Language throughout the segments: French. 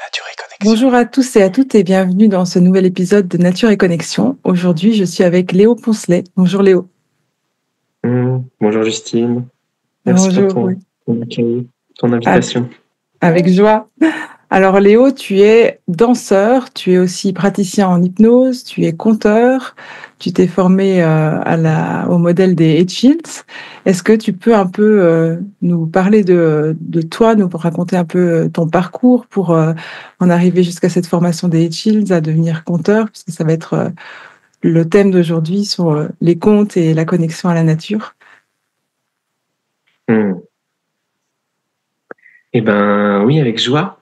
Nature et Connexion. Bonjour à tous et à toutes et bienvenue dans ce nouvel épisode de Nature et Connexion. Aujourd'hui, je suis avec Léo Poncelet. Bonjour Léo. Bonjour Justine, merci pour Bonjour, oui. ton accueil, ton invitation. Avec joie. Alors Léo, tu es danseur, tu es aussi praticien en hypnose, tu es conteur, tu t'es formé au modèle des Hitchens. Est-ce que tu peux un peu nous parler de toi, nous raconter un peu ton parcours pour en arriver jusqu'à cette formation des Hitchens, à devenir conteur, puisque ça va être le thème d'aujourd'hui sur les contes et la connexion à la nature. Eh ben oui, avec joie.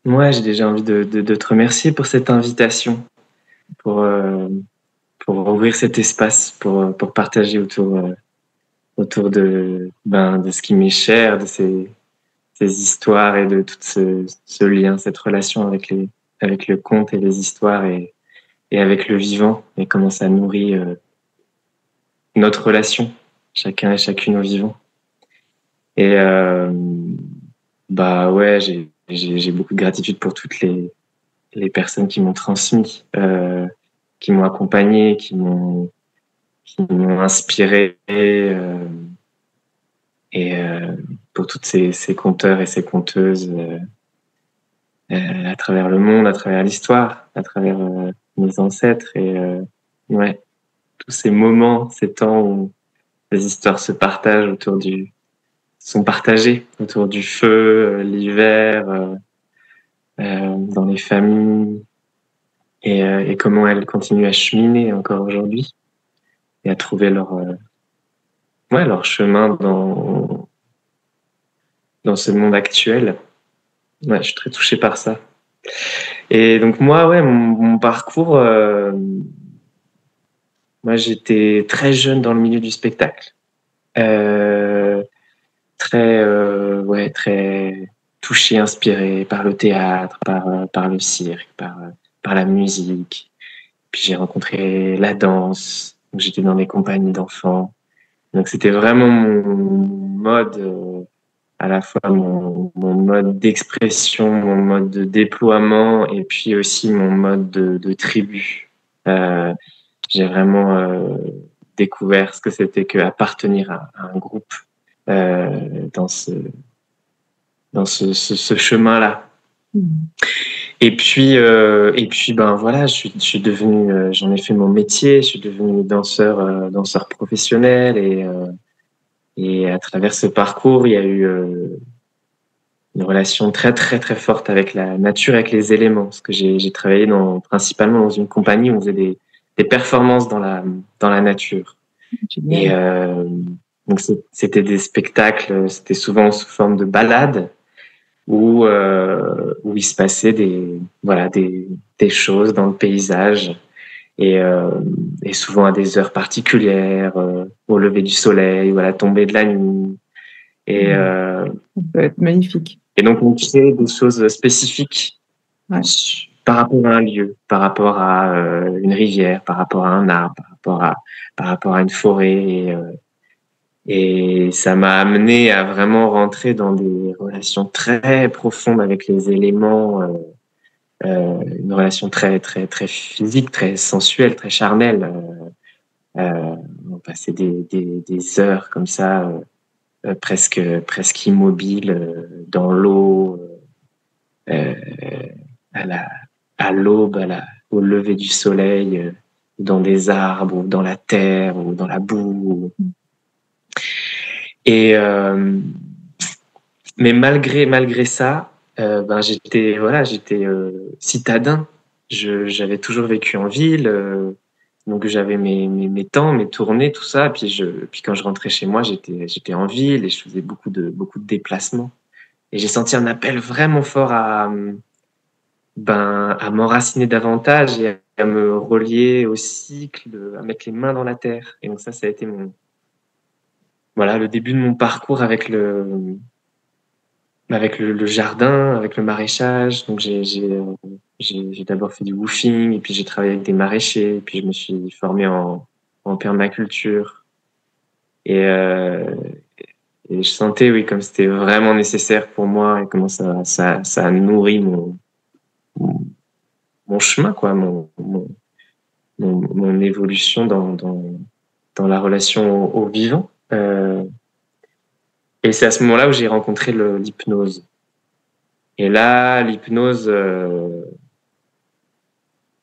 Moi, j'ai déjà envie de te remercier pour cette invitation, pour ouvrir cet espace, pour partager autour de ce qui m'est cher, de ces histoires et de tout ce lien, cette relation avec le conte et les histoires et avec le vivant et comment ça nourrit notre relation, chacun et chacune au vivant. Et ouais, j'ai beaucoup de gratitude pour toutes les personnes qui m'ont transmis, qui m'ont accompagné, qui m'ont inspiré, et pour toutes ces conteurs et ces conteuses à travers le monde, à travers l'histoire, à travers mes ancêtres et ouais, tous ces moments, ces temps où les histoires se partagent sont partagées autour du feu, l'hiver, dans les familles, et comment elles continuent à cheminer encore aujourd'hui et à trouver leur chemin dans ce monde actuel. Ouais, je suis très touché par ça. Et donc moi, ouais, mon parcours, moi j'étais très jeune dans le milieu du spectacle. Très touché, inspiré par le théâtre, par le cirque, par la musique. Puis j'ai rencontré la danse, donc j'étais dans des compagnies d'enfants. Donc c'était vraiment mon mode, à la fois mon mode d'expression, mon mode de déploiement, et puis aussi mon mode de tribu. J'ai vraiment découvert ce que c'était que appartenir à un groupe dans ce chemin-là. Et puis ben voilà, je suis devenu, j'en ai fait mon métier, je suis devenu danseur professionnel, et à travers ce parcours, il y a eu une relation très très très forte avec la nature, avec les éléments, parce que j'ai travaillé principalement dans une compagnie où on faisait des performances dans la nature. Et donc c'était des spectacles, c'était souvent sous forme de balades, où il se passait des choses dans le paysage, et souvent à des heures particulières, au lever du soleil ou à la tombée de la nuit. Et ça peut être magnifique. Et donc on crée des choses spécifiques, ouais, par rapport à un lieu, par rapport à une rivière, par rapport à un arbre, par rapport à une forêt. Et ça m'a amené à vraiment rentrer dans des relations très profondes avec les éléments, une relation très très très physique, très sensuelle, très charnelle. On passait des heures comme ça, presque immobiles, dans l'eau, à l'aube, au lever du soleil, dans des arbres, ou dans la terre, ou dans la boue. Et mais malgré ça, j'étais citadin. J'avais toujours vécu en ville, donc j'avais mes temps, mes tournées, tout ça. Puis quand je rentrais chez moi, j'étais en ville et je faisais beaucoup de déplacements. Et j'ai senti un appel vraiment fort à m'enraciner davantage et à me relier au cycle, à mettre les mains dans la terre. Et donc ça a été le début de mon parcours avec le jardin, avec le maraîchage. Donc j'ai d'abord fait du woofing, et puis j'ai travaillé avec des maraîchers, et puis je me suis formé en permaculture. Et et je sentais, oui, comme c'était vraiment nécessaire pour moi et comment ça a nourri mon, mon chemin, quoi, mon évolution dans la relation au vivant. Et c'est à ce moment-là où j'ai rencontré l'hypnose. Et là, l'hypnose,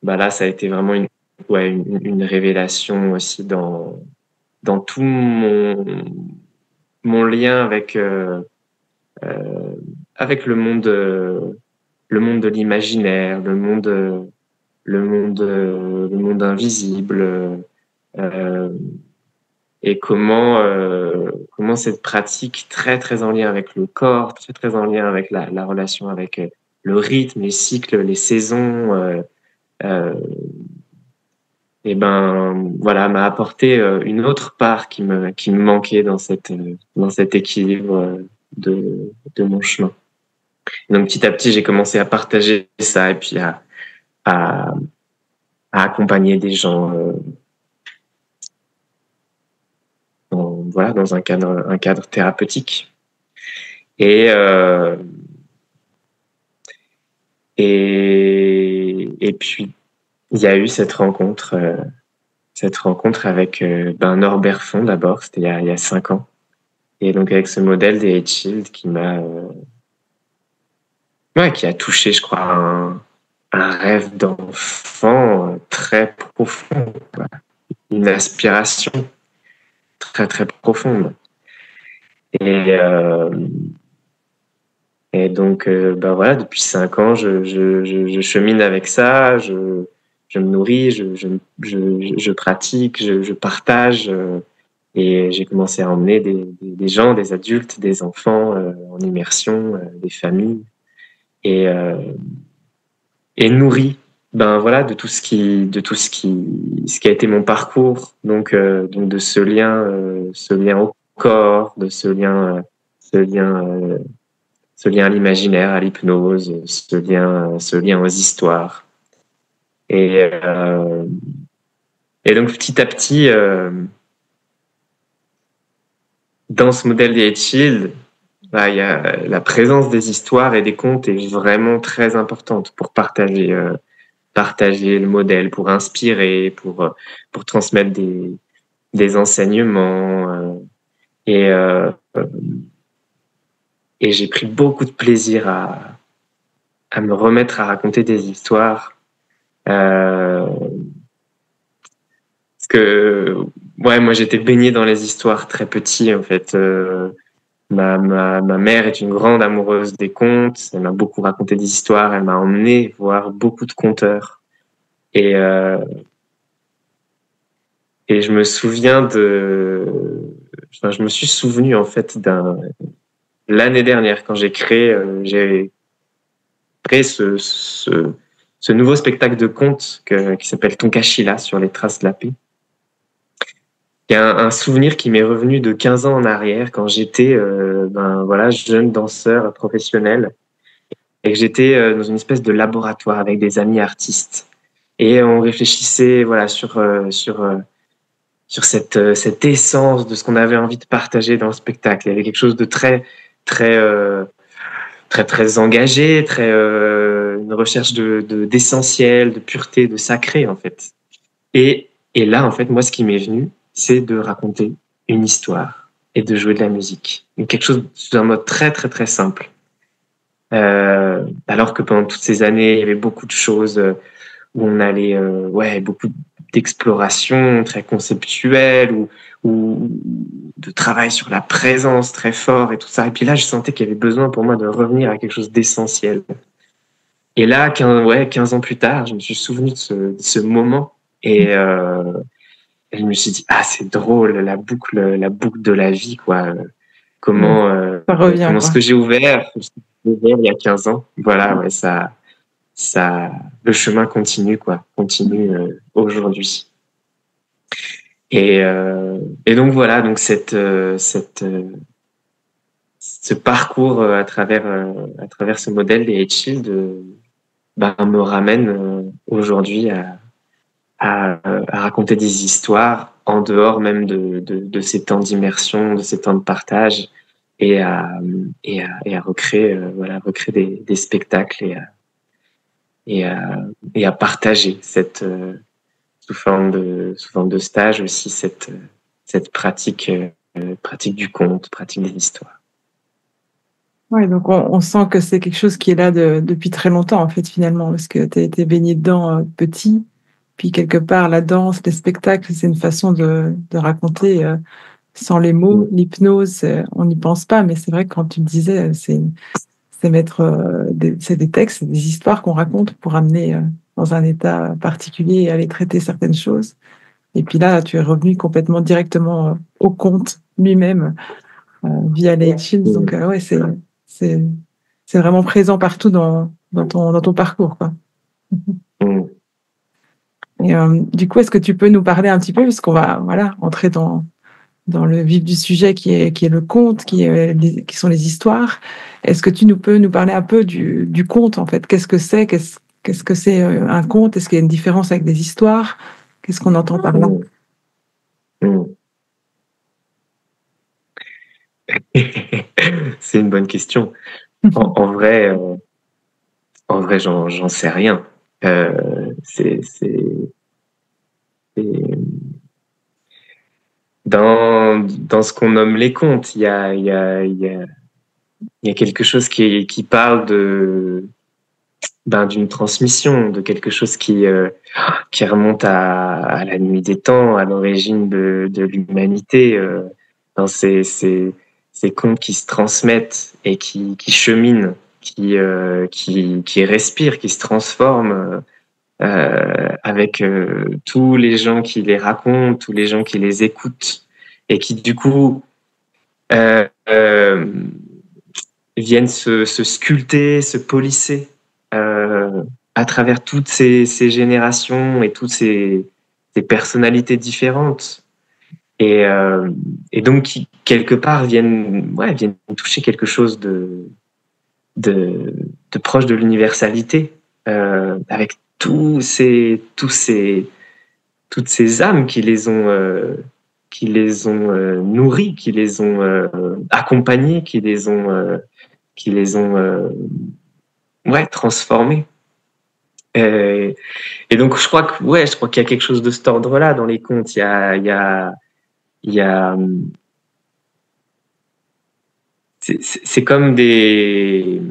bah là, ça a été vraiment une révélation aussi dans tout mon lien avec le monde de l'imaginaire, le monde invisible, euh, et comment cette pratique très très en lien avec le corps, très très en lien avec la relation avec le rythme, les cycles, les saisons, euh, et ben voilà, m'a apporté une autre part qui me manquait dans cet équilibre de mon chemin. Donc petit à petit, j'ai commencé à partager ça et puis à, à accompagner des gens dans un cadre thérapeutique. Et et puis il y a eu cette rencontre avec Norbert Font d'abord, c'était il y a 5 ans. Et donc avec ce modèle des Eight Shield qui a touché, je crois, un rêve d'enfant très profond, quoi. Une aspiration très très profonde. Et donc voilà, depuis 5 ans, je chemine avec ça, je me nourris, je pratique, je partage. Et j'ai commencé à emmener des gens, des adultes, des enfants en immersion, des familles, et nourri, voilà, de tout ce qui a été mon parcours, donc de ce lien au corps, de ce lien à l'imaginaire, à l'hypnose, ce lien aux histoires, et donc petit à petit, dans ce modèle des Eight Shield, il y a la présence des histoires et des contes est vraiment très importante pour partager le modèle, pour inspirer, pour transmettre des enseignements, et j'ai pris beaucoup de plaisir à me remettre à raconter des histoires, parce que moi j'étais baigné dans les histoires très petit, en fait. Ma mère est une grande amoureuse des contes. Elle m'a beaucoup raconté des histoires. Elle m'a emmené voir beaucoup de conteurs. Et je me souviens je me suis souvenu, en fait, l'année dernière, quand j'ai créé ce nouveau spectacle de contes qui s'appelle Tonkashila, sur les traces de la paix. Il y a un souvenir qui m'est revenu de 15 ans en arrière, quand j'étais jeune danseur professionnel, et que j'étais dans une espèce de laboratoire avec des amis artistes, et on réfléchissait sur cette essence de ce qu'on avait envie de partager dans le spectacle. Il y avait quelque chose de très très très très engagé, une recherche d'essentiel, de pureté, de sacré, en fait. Et là, en fait, moi, ce qui m'est venu, c'est de raconter une histoire et de jouer de la musique. Donc, quelque chose d'un mode très très très simple. Alors que pendant toutes ces années, il y avait beaucoup de choses où on allait beaucoup d'exploration très conceptuelle, ou de travail sur la présence très fort et tout ça. Et puis là, je sentais qu'il y avait besoin pour moi de revenir à quelque chose d'essentiel. Et là, 15 ans plus tard, je me suis souvenu de ce moment, et je me suis dit, c'est drôle, la boucle de la vie, quoi. Comment ça revient, comment quoi. ce que j'ai ouvert il y a 15 ans, voilà, le chemin continue aujourd'hui. Et donc voilà, donc ce parcours à travers ce modèle des Eight Shield me ramène aujourd'hui à raconter des histoires en dehors même de ces temps d'immersion, de ces temps de partage, et à recréer, recréer des spectacles et à partager sous forme de stage aussi cette pratique du conte, pratique des histoires. Ouais, donc on sent que c'est quelque chose qui est là depuis très longtemps, en fait, finalement, parce que tu as été baigné dedans petit, puis quelque part, la danse, les spectacles, c'est une façon de raconter sans les mots. L'hypnose, on n'y pense pas, mais c'est vrai que quand tu le disais, c'est mettre c'est des textes, c'est des histoires qu'on raconte pour amener dans un état particulier et aller traiter certaines choses. Et puis là, tu es revenu complètement directement au conte lui-même via les Hitchens. Donc, ouais, c'est vraiment présent partout dans ton parcours, quoi. Et du coup, est-ce que tu peux nous parler un petit peu, puisqu'on va entrer dans le vif du sujet qui est le conte, qui sont les histoires. Est-ce que peux nous parler un peu du conte, en fait? Qu'est-ce que c'est? Qu'est-ce que c'est un conte? Est-ce qu'il y a une différence avec des histoires? Qu'est-ce qu'on entend par là? C'est une bonne question. En vrai, j'en sais rien. Dans ce qu'on nomme les contes, il y a quelque chose qui parle d'une transmission, de quelque chose qui remonte à la nuit des temps, à l'origine de l'humanité. Dans ces contes qui se transmettent et qui cheminent, qui respirent, qui se transforment avec tous les gens qui les racontent, tous les gens qui les écoutent et qui du coup viennent se sculpter, se polisser à travers toutes ces générations et toutes ces personnalités différentes. Et donc, qui, quelque part, viennent toucher quelque chose de proche de l'universalité, avec toutes ces âmes qui les ont nourris, qui les ont accompagnés, qui les ont transformés. Et donc je crois qu'il y a quelque chose de cet ordre-là dans les contes. C'est comme des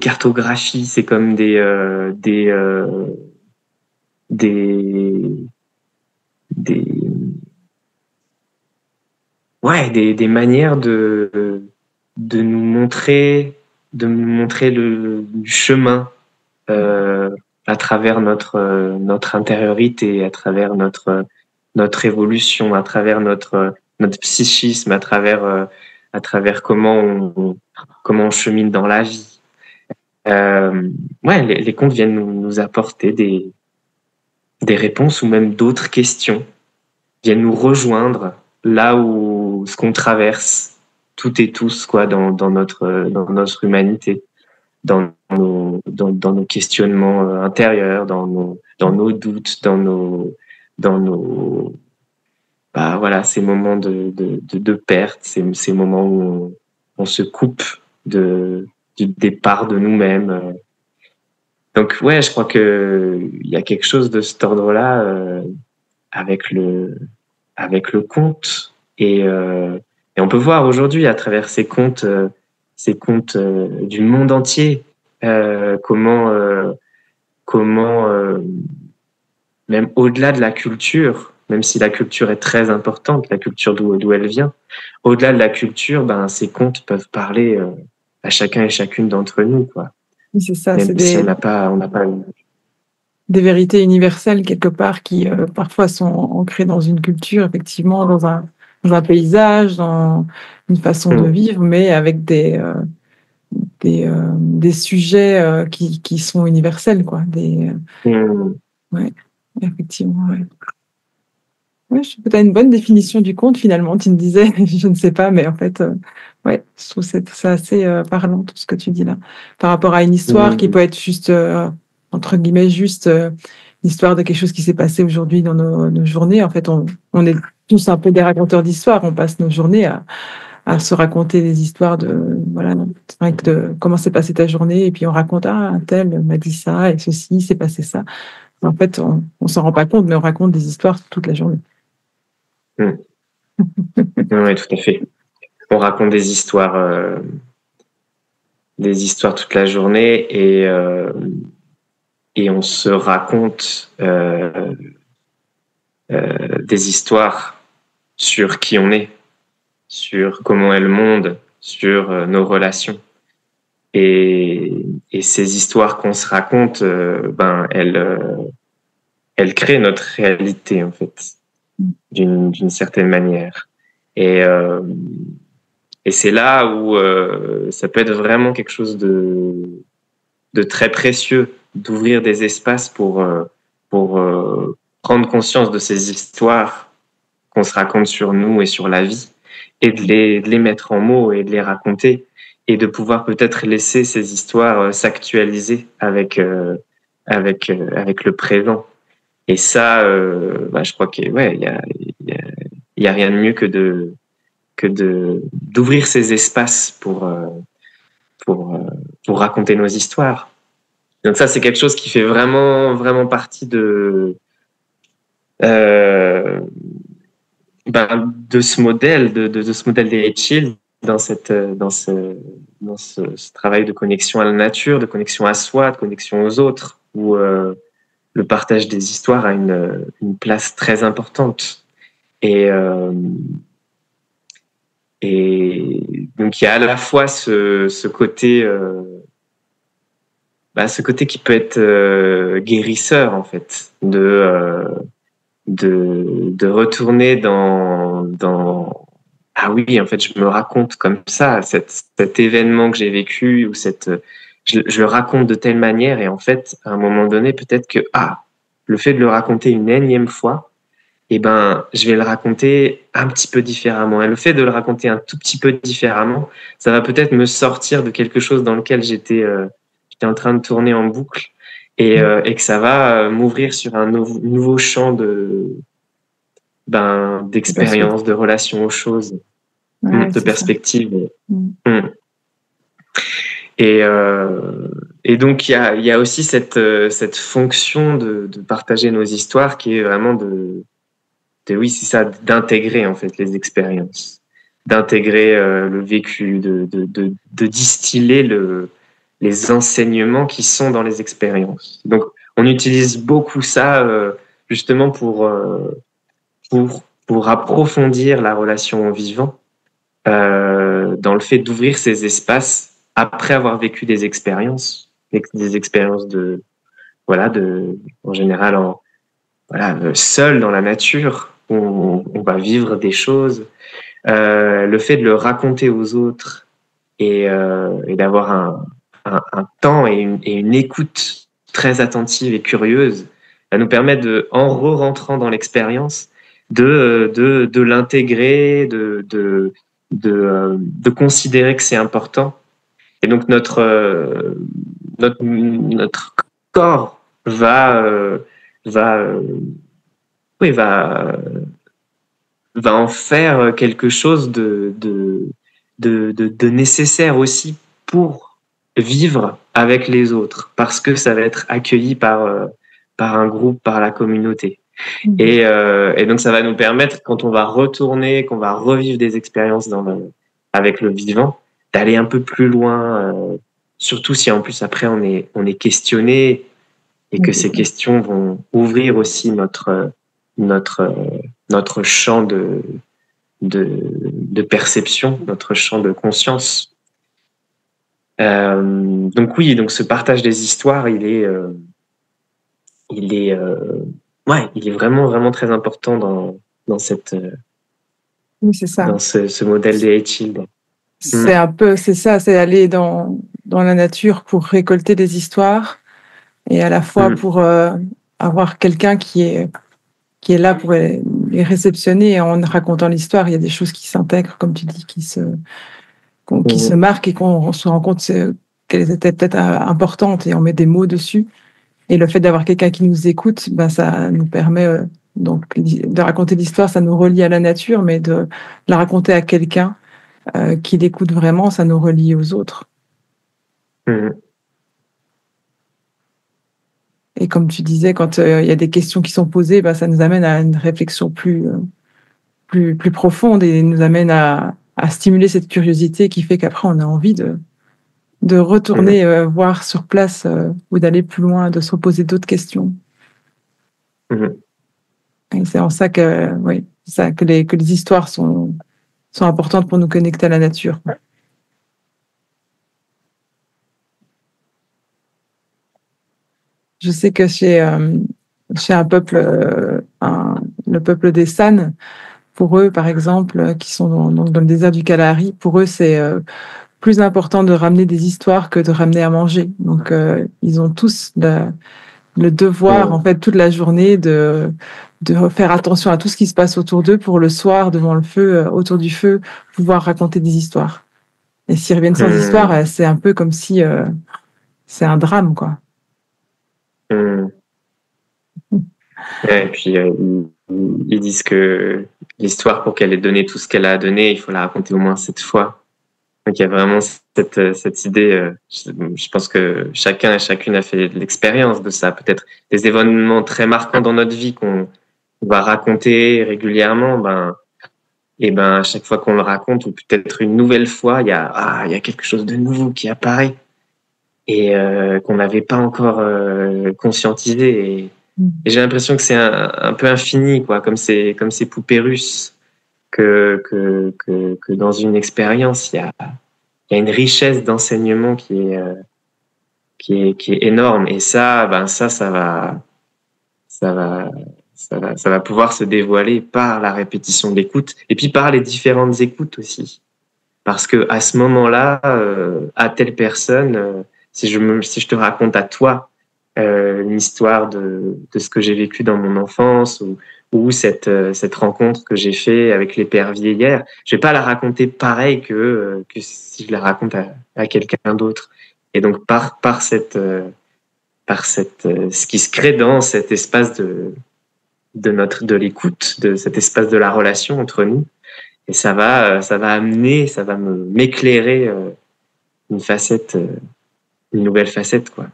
cartographies, c'est comme des manières de nous montrer le chemin à travers notre intériorité, à travers notre évolution, à travers notre psychisme, à travers comment on chemine dans la vie. Les contes viennent nous apporter des réponses ou même d'autres questions, viennent nous rejoindre là où ce qu'on traverse toutes et tous dans notre humanité, dans nos questionnements intérieurs, dans nos doutes, dans nos ces moments de perte, ces moments où on se coupe des parts de nous-mêmes. Donc je crois que il y a quelque chose de cet ordre-là avec le conte et on peut voir aujourd'hui à travers ces contes du monde entier comment même au-delà de la culture, même si la culture est très importante, la culture d'où elle vient, au-delà de la culture, ces contes peuvent parler à chacun et chacune d'entre nous, quoi. C'est ça, même si on n'a pas des vérités universelles quelque part qui parfois sont ancrées dans une culture, effectivement, dans un paysage, dans une façon de vivre, mais avec des sujets qui sont universels, quoi. Ouais, effectivement, ouais. Ouais, je trouve que tu as une bonne définition du conte, finalement. Tu me disais, je ne sais pas, mais en fait, je trouve que c'est assez parlant, tout ce que tu dis là. Par rapport à une histoire qui peut être juste, entre guillemets, juste l'histoire de quelque chose qui s'est passé aujourd'hui dans nos journées. En fait, on est tous un peu des raconteurs d'histoires. On passe nos journées à se raconter des histoires de comment s'est passée ta journée, et puis on raconte, un tel m'a dit ça, et ceci, s'est passé ça. En fait, on s'en rend pas compte, mais on raconte des histoires toute la journée. Oui, tout à fait. On raconte des histoires toute la journée, et on se raconte des histoires sur qui on est, sur comment est le monde, sur nos relations. Et ces histoires qu'on se raconte, elles créent notre réalité, en fait, d'une certaine manière. Et c'est là où ça peut être vraiment quelque chose de très précieux, d'ouvrir des espaces pour prendre conscience de ces histoires qu'on se raconte sur nous et sur la vie, et de les mettre en mots et de les raconter, et de pouvoir peut-être laisser ces histoires s'actualiser avec le présent. Et ça, je crois que il y a rien de mieux que d'ouvrir ces espaces pour raconter nos histoires. Donc ça, c'est quelque chose qui fait vraiment vraiment partie de ce modèle ce modèle des Shield, dans ce travail de connexion à la nature, de connexion à soi, de connexion aux autres, où le partage des histoires a une place très importante. Et donc il y a à la fois ce côté qui peut être guérisseur, en fait, de retourner dans ah oui, en fait, je me raconte comme ça, cet événement que j'ai vécu, ou je le raconte de telle manière, et en fait, à un moment donné, peut-être que le fait de le raconter une énième fois, je vais le raconter un petit peu différemment. Et le fait de le raconter un tout petit peu différemment, ça va peut-être me sortir de quelque chose dans lequel j'étais en train de tourner en boucle, et que ça va m'ouvrir sur un nouveau champ d'expérience, de relation aux choses, de perspective. Et donc il y a aussi cette fonction de partager nos histoires, qui est vraiment d'intégrer, en fait, les expériences, d'intégrer le vécu, de distiller les enseignements qui sont dans les expériences. Donc on utilise beaucoup ça justement pour approfondir la relation au vivant, dans le fait d'ouvrir ces espaces après avoir vécu des expériences en général seul dans la nature, où on va vivre des choses. Le fait de le raconter aux autres, et d'avoir un temps et une écoute très attentive et curieuse, ça nous permet en rentrant dans l'expérience, de l'intégrer, de considérer que c'est important. Et donc notre corps va en faire quelque chose de nécessaire aussi pour vivre avec les autres, parce que ça va être accueilli par un groupe, par la communauté. Et donc ça va nous permettre, quand on va retourner, qu'on va revivre des expériences avec le vivant, d'aller un peu plus loin, surtout si en plus après on est questionné, et que ces questions vont ouvrir aussi notre champ de perception, notre champ de conscience. Donc ce partage des histoires, il est vraiment vraiment très important dans cette c'est ça. dans ce modèle des Shield. C'est ça, c'est aller dans la nature pour récolter des histoires, et à la fois pour avoir quelqu'un qui est là pour les réceptionner. Et en racontant l'histoire, il y a des choses qui s'intègrent, comme tu dis, qui se marquent, et qu'on se rend compte qu'elles étaient peut-être importantes, et on met des mots dessus. Et le fait d'avoir quelqu'un qui nous écoute, ça nous permet Donc, de raconter l'histoire, ça nous relie à la nature, mais de la raconter à quelqu'un qui l'écoute vraiment, ça nous relie aux autres. Et comme tu disais, quand il y a des questions qui sont posées, bah, ça nous amène à une réflexion plus profonde et nous amène à stimuler cette curiosité qui fait qu'après, on a envie de retourner voir sur place ou d'aller plus loin, de se poser d'autres questions. Et c'est en ça que, oui, ça, que les histoires sont importantes pour nous connecter à la nature. Je sais que chez un peuple, le peuple des San, pour eux, par exemple, qui sont dans le désert du Kalahari, pour eux, c'est plus important de ramener des histoires que de ramener à manger. Donc, ils ont tous le devoir, en fait, toute la journée de faire attention à tout ce qui se passe autour d'eux pour le soir, devant le feu, autour du feu, pouvoir raconter des histoires. Et s'ils reviennent sans histoire, c'est un peu comme si c'est un drame, quoi. Et puis, ils disent que l'histoire, pour qu'elle ait donné tout ce qu'elle a donné, il faut la raconter au moins 7 fois. Donc, il y a vraiment cette idée. Je pense que chacun et chacune a fait l'expérience de ça. Peut-être des événements très marquants dans notre vie qu'on va raconter régulièrement. À chaque fois qu'on le raconte, ou peut-être une nouvelle fois, il y a quelque chose de nouveau qui apparaît et qu'on n'avait pas encore conscientisé. Et j'ai l'impression que c'est un peu infini, quoi, comme ces poupées russes, que dans une expérience, il y a une richesse d'enseignement qui est énorme. Et ça va pouvoir se dévoiler par la répétition de l'écoute et puis par les différentes écoutes aussi. Parce que à ce moment-là, à telle personne, si je te raconte à toi une histoire de ce que j'ai vécu dans mon enfance ou cette rencontre que j'ai fait avec l'épervier hier, je vais pas la raconter pareil que si je la raconte à quelqu'un d'autre. Et donc par cette ce qui se crée dans cet espace de l'écoute, de cet espace de la relation entre nous, et ça va m'éclairer une nouvelle facette, quoi.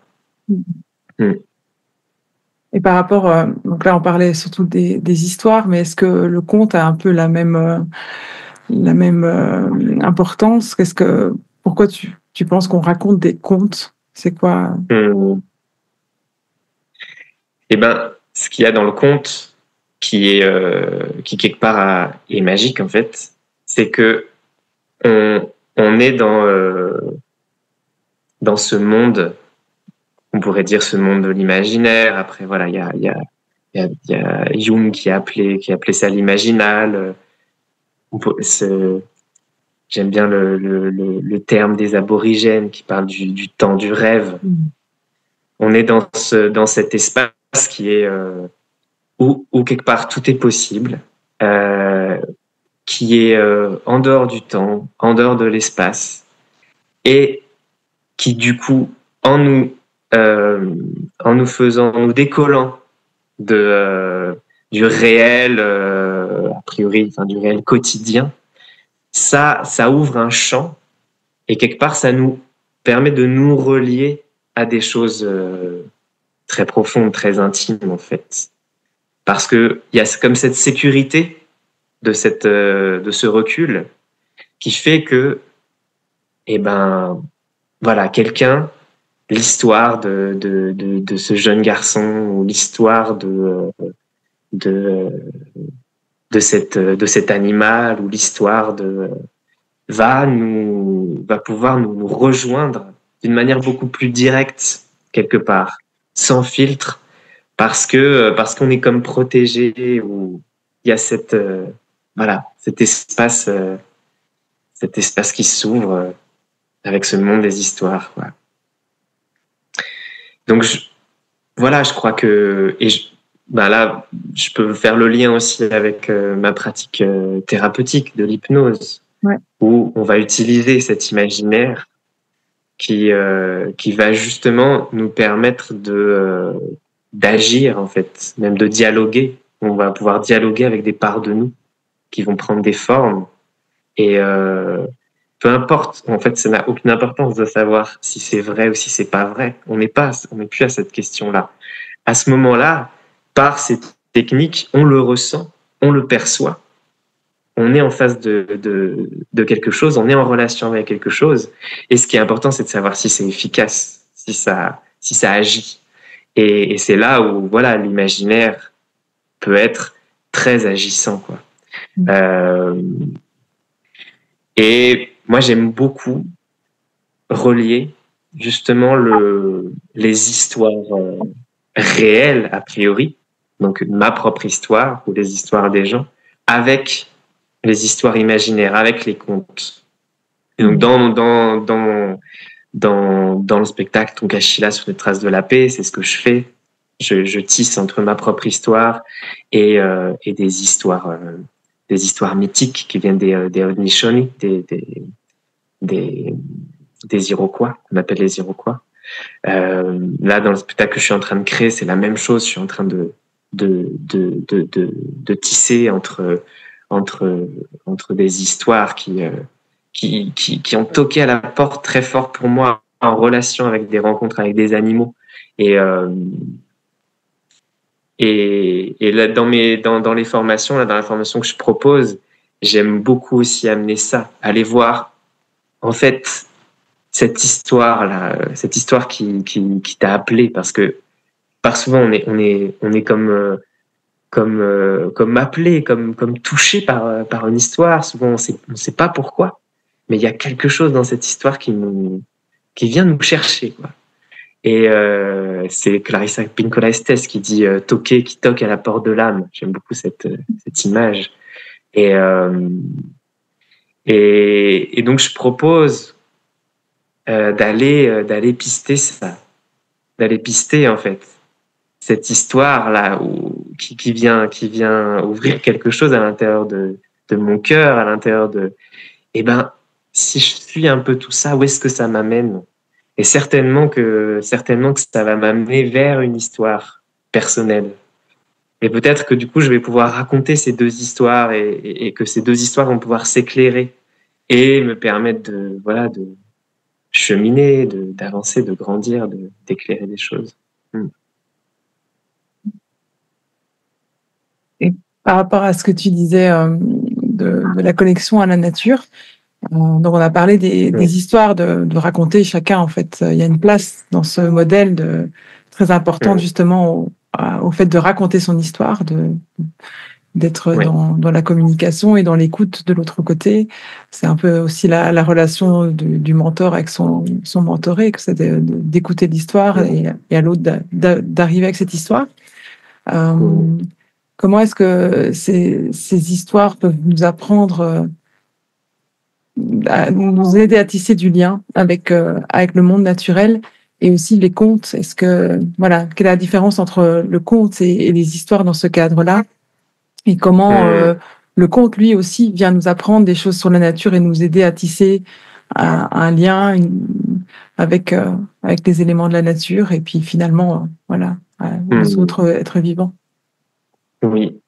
Et par rapport, donc là on parlait surtout des histoires, mais est-ce que le conte a un peu la même importance? Pourquoi tu penses qu'on raconte des contes? C'est quoi? Eh ben, ce qu'il y a dans le conte qui quelque part est magique en fait, c'est que on est dans ce monde, on pourrait dire ce monde de l'imaginaire. Après voilà, il y a Jung qui a appelé ça l'imaginal. J'aime bien le terme des aborigènes qui parle du temps du rêve. On est dans cet espace qui est où quelque part tout est possible, qui est en dehors du temps, en dehors de l'espace, et qui du coup en nous décollant du réel, a priori, enfin du réel quotidien, ça ouvre un champ et quelque part ça nous permet de nous relier à des choses très profondes, très intimes en fait, parce que il y a comme cette sécurité de ce recul qui fait que voilà, l'histoire de ce jeune garçon ou l'histoire de cet animal ou l'histoire va pouvoir nous rejoindre d'une manière beaucoup plus directe quelque part, sans filtre, parce qu'on est comme protégé, où il y a cet espace qui s'ouvre avec ce monde des histoires, quoi. Donc je crois que là je peux faire le lien aussi avec ma pratique thérapeutique de l'hypnose, où on va utiliser cet imaginaire qui va justement nous permettre d'agir en fait, même de dialoguer on va pouvoir dialoguer avec des parts de nous qui vont prendre des formes. Et peu importe, en fait, ça n'a aucune importance de savoir si c'est vrai ou si c'est pas vrai. On n'est plus à cette question-là. À ce moment-là, par ces techniques, on le ressent, on le perçoit, on est en face de quelque chose, on est en relation avec quelque chose. Et ce qui est important, c'est de savoir si c'est efficace, si ça agit. Et c'est là où, voilà, l'imaginaire peut être très agissant, quoi. Et moi, j'aime beaucoup relier justement les histoires réelles, a priori, donc ma propre histoire ou les histoires des gens, avec les histoires imaginaires, avec les contes. Et donc, dans le spectacle Tonkashila sur les traces de la paix, c'est ce que je fais. Je tisse entre ma propre histoire et des histoires mythiques qui viennent des Haudenosaunee, des Iroquois, qu'on appelle les Iroquois. Là, dans le spectacle que je suis en train de créer, c'est la même chose. Je suis en train de tisser entre des histoires qui ont toqué à la porte très fort pour moi, en relation avec des rencontres avec des animaux. Et là, dans les formations, là, dans la formation que je propose, j'aime beaucoup aussi amener ça, aller voir, en fait, cette histoire-là, cette histoire qui t'a appelé, parce que par souvent on est comme appelé, comme touché par une histoire. Souvent on sait pas pourquoi, mais il y a quelque chose dans cette histoire qui vient nous chercher, quoi. Et c'est Clarissa Pinkola Estés qui dit toquer, qui toque à la porte de l'âme. J'aime beaucoup cette image. Et donc je propose d'aller pister ça, d'aller pister en fait cette histoire là qui vient ouvrir quelque chose à l'intérieur de mon cœur, à l'intérieur de. Eh ben, si je suis un peu tout ça, où est-ce que ça m'amène? Et certainement que ça va m'amener vers une histoire personnelle. Et peut-être que du coup, je vais pouvoir raconter ces deux histoires et que ces deux histoires vont pouvoir s'éclairer et me permettre de cheminer, d'avancer, de grandir, d'éclairer des choses. Et par rapport à ce que tu disais de la connexion à la nature, donc on a parlé des histoires de raconter chacun, en fait. Il y a une place dans ce modèle très importante justement au fait de raconter son histoire, d'être dans la communication et dans l'écoute de l'autre côté. C'est un peu aussi la relation du mentor avec son mentoré, que c'est d'écouter l'histoire et à l'autre d'arriver avec cette histoire. Comment est-ce que ces histoires peuvent nous apprendre, nous aider à tisser du lien avec le monde naturel et aussi les contes? Est-ce que, voilà, quelle est la différence entre le conte et les histoires dans ce cadre-là? Et comment le conte, lui aussi, vient nous apprendre des choses sur la nature et nous aider à tisser un lien avec les éléments de la nature et puis finalement, voilà, les autres êtres vivants. Oui.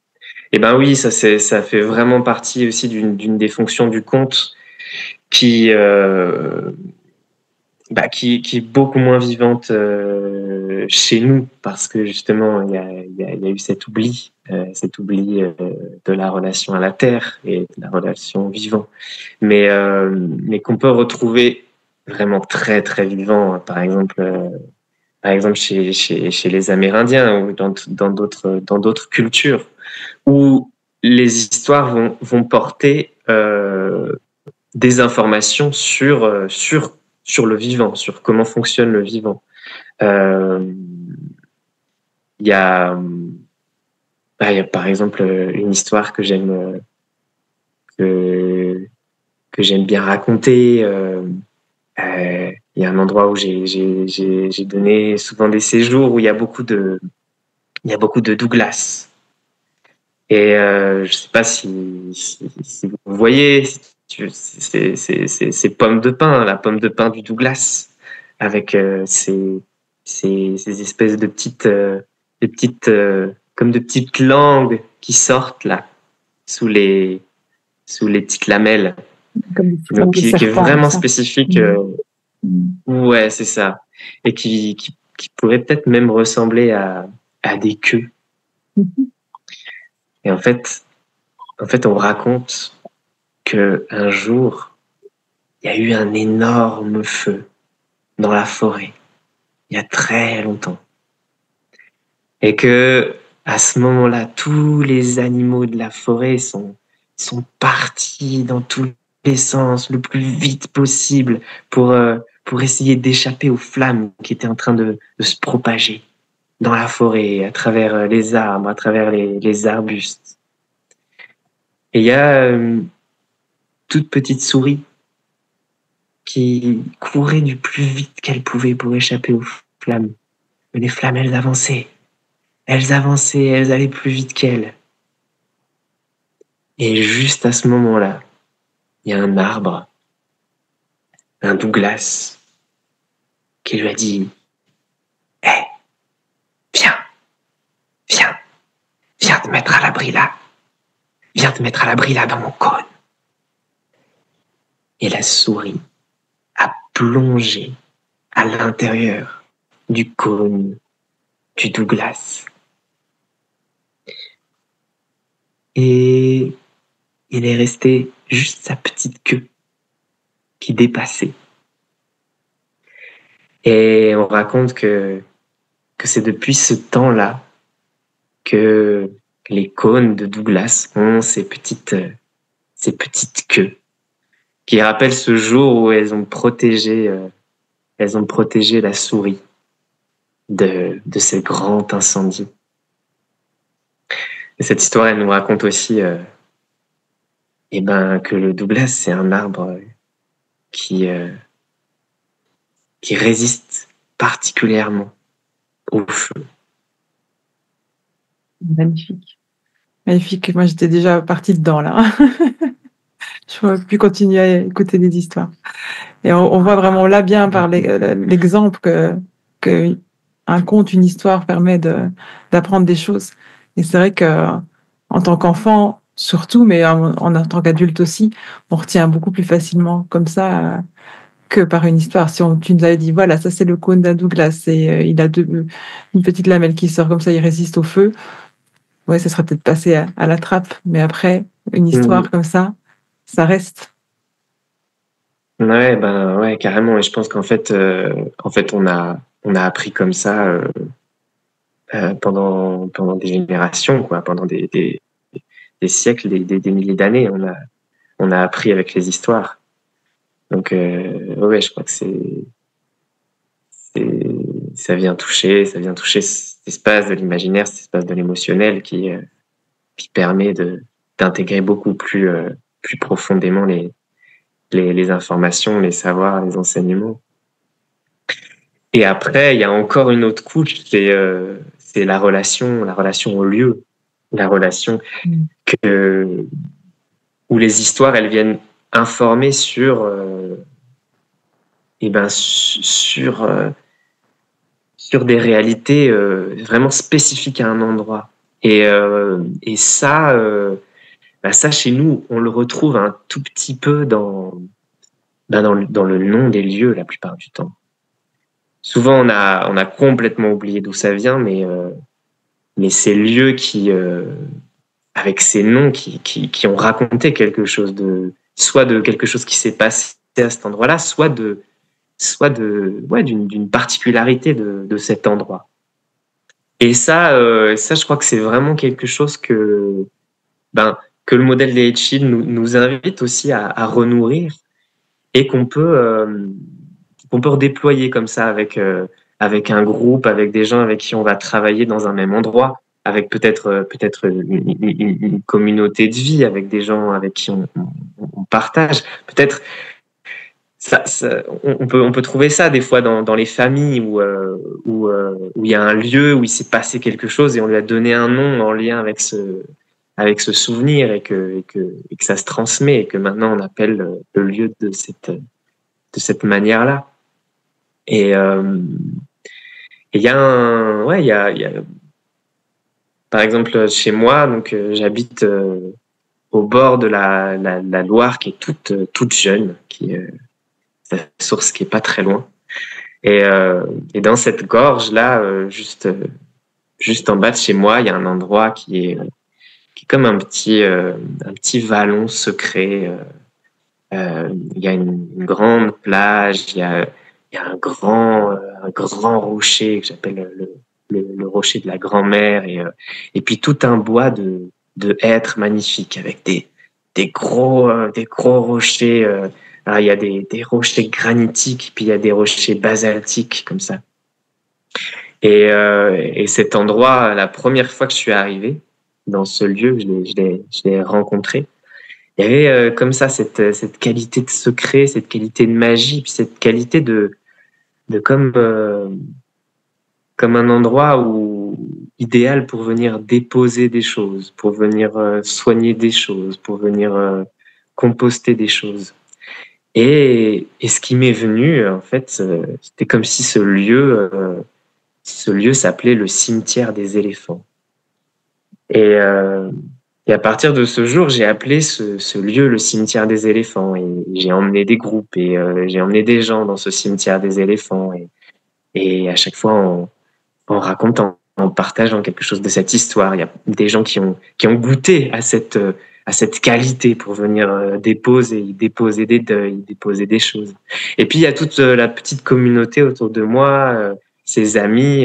Eh ben oui, ça fait vraiment partie aussi d'une des fonctions du conte qui est beaucoup moins vivante chez nous, parce que justement il y a eu cet oubli de la relation à la terre et de la relation au vivant, mais qu'on peut retrouver vraiment très très vivant, par exemple chez les Amérindiens ou dans d'autres cultures, où les histoires vont porter des informations sur le vivant, sur comment fonctionne le vivant. Il y a par exemple une histoire que j'aime bien raconter. Il y a un endroit où j'ai donné souvent des séjours où il y a beaucoup de Douglas. Et je sais pas si vous voyez, c'est pomme de pin, la pomme de pin du Douglas, avec ces espèces de petites comme de petites langues qui sortent là, sous les petites lamelles. Donc, qui est vraiment spécifique. Ouais, c'est ça. Et qui pourrait peut-être même ressembler à des queues. Et en fait, on raconte que un jour, il y a eu un énorme feu dans la forêt, il y a très longtemps. Et que, à ce moment-là, tous les animaux de la forêt sont partis dans tous les sens, le plus vite possible, pour essayer d'échapper aux flammes qui étaient en train de se propager dans la forêt, à travers les arbres, à travers les arbustes. Et il y a une toute petite souris qui courait du plus vite qu'elle pouvait pour échapper aux flammes. Mais les flammes, elles avançaient, elles allaient plus vite qu'elle. Et juste à ce moment-là, il y a un arbre, un Douglas, qui lui a dit « Hé, viens, viens te mettre à l'abri là. Viens te mettre à l'abri là dans mon cône. » Et la souris a plongé à l'intérieur du cône du Douglas. Et il est resté juste sa petite queue qui dépassait. Et on raconte que c'est depuis ce temps-là que les cônes de Douglas ont ces petites queues qui rappellent ce jour où elles ont protégé la souris de ce grand incendie. Et cette histoire, elle nous raconte aussi que le Douglas, c'est un arbre qui résiste particulièrement au feu. Magnifique. Magnifique. Moi, j'étais déjà partie dedans, là. Je ne pourrais plus continuer à écouter des histoires. Et on voit vraiment là bien par l'exemple que un conte, une histoire permet d'apprendre des choses. Et c'est vrai que en tant qu'enfant, surtout, mais en tant qu'adulte aussi, on retient beaucoup plus facilement comme ça que par une histoire. Si tu nous avais dit, voilà, ça c'est le cône d'un Douglas et il a une petite lamelle qui sort comme ça, il résiste au feu. Ouais, ça serait peut-être passé à la trappe. Mais après, une histoire comme ça reste. Ouais, ouais, carrément. Et je pense qu'en fait, on a appris comme ça pendant des générations, quoi, pendant des siècles, des milliers d'années. On a appris avec les histoires. Donc, ouais, je crois que ça vient toucher cet espace de l'imaginaire, cet espace de l'émotionnel qui permet d'intégrer beaucoup plus profondément les informations, les savoirs, les enseignements. Et après, il y a encore une autre couche, c'est la relation au lieu, la relation où les histoires, elles viennent informer sur des réalités vraiment spécifiques à un endroit. Et ça, ça chez nous, on le retrouve un tout petit peu dans le nom des lieux la plupart du temps. Souvent, on a complètement oublié d'où ça vient, mais ces lieux qui, avec ces noms qui ont raconté quelque chose soit de quelque chose qui s'est passé à cet endroit-là, soit d'une particularité de cet endroit. Et ça, je crois que c'est vraiment quelque chose que le modèle des Etchid nous invite aussi à renourrir et qu'on peut redéployer comme ça avec un groupe, avec des gens avec qui on va travailler dans un même endroit, avec peut-être une communauté de vie, avec des gens avec qui on partage. Peut-être on peut trouver ça des fois dans les familles où il y a un lieu où il s'est passé quelque chose et on lui a donné un nom en lien avec ce souvenir et que ça se transmet et que maintenant on appelle le lieu de cette manière-là. Et il y a par exemple, chez moi, donc j'habite au bord de la Loire, qui est toute jeune, qui est la source qui est pas très loin. Et, euh, et dans cette gorge là, juste en bas de chez moi, il y a un endroit qui est comme un petit vallon secret. Il y a une grande plage, il y a un grand rocher que j'appelle le rocher de la grand-mère, et puis tout un bois de hêtres magnifiques avec des gros rochers. Alors, il y a des rochers granitiques, puis il y a des rochers basaltiques comme ça. Et cet endroit, la première fois que je suis arrivé dans ce lieu, je l'ai rencontré. Il y avait comme ça cette qualité de secret, cette qualité de magie, puis cette qualité de comme un endroit où idéal pour venir déposer des choses, pour venir soigner des choses, pour venir composter des choses. Et ce qui m'est venu, en fait, c'était comme si ce lieu s'appelait le cimetière des éléphants. Et, euh, et à partir de ce jour, j'ai appelé ce lieu le cimetière des éléphants. Et j'ai emmené des groupes et j'ai emmené des gens dans ce cimetière des éléphants. Et à chaque fois, en racontant, en partageant quelque chose de cette histoire, il y a des gens qui ont goûté à cette qualité pour venir déposer des deuils, déposer des choses. Et puis, il y a toute la petite communauté autour de moi, ses amis,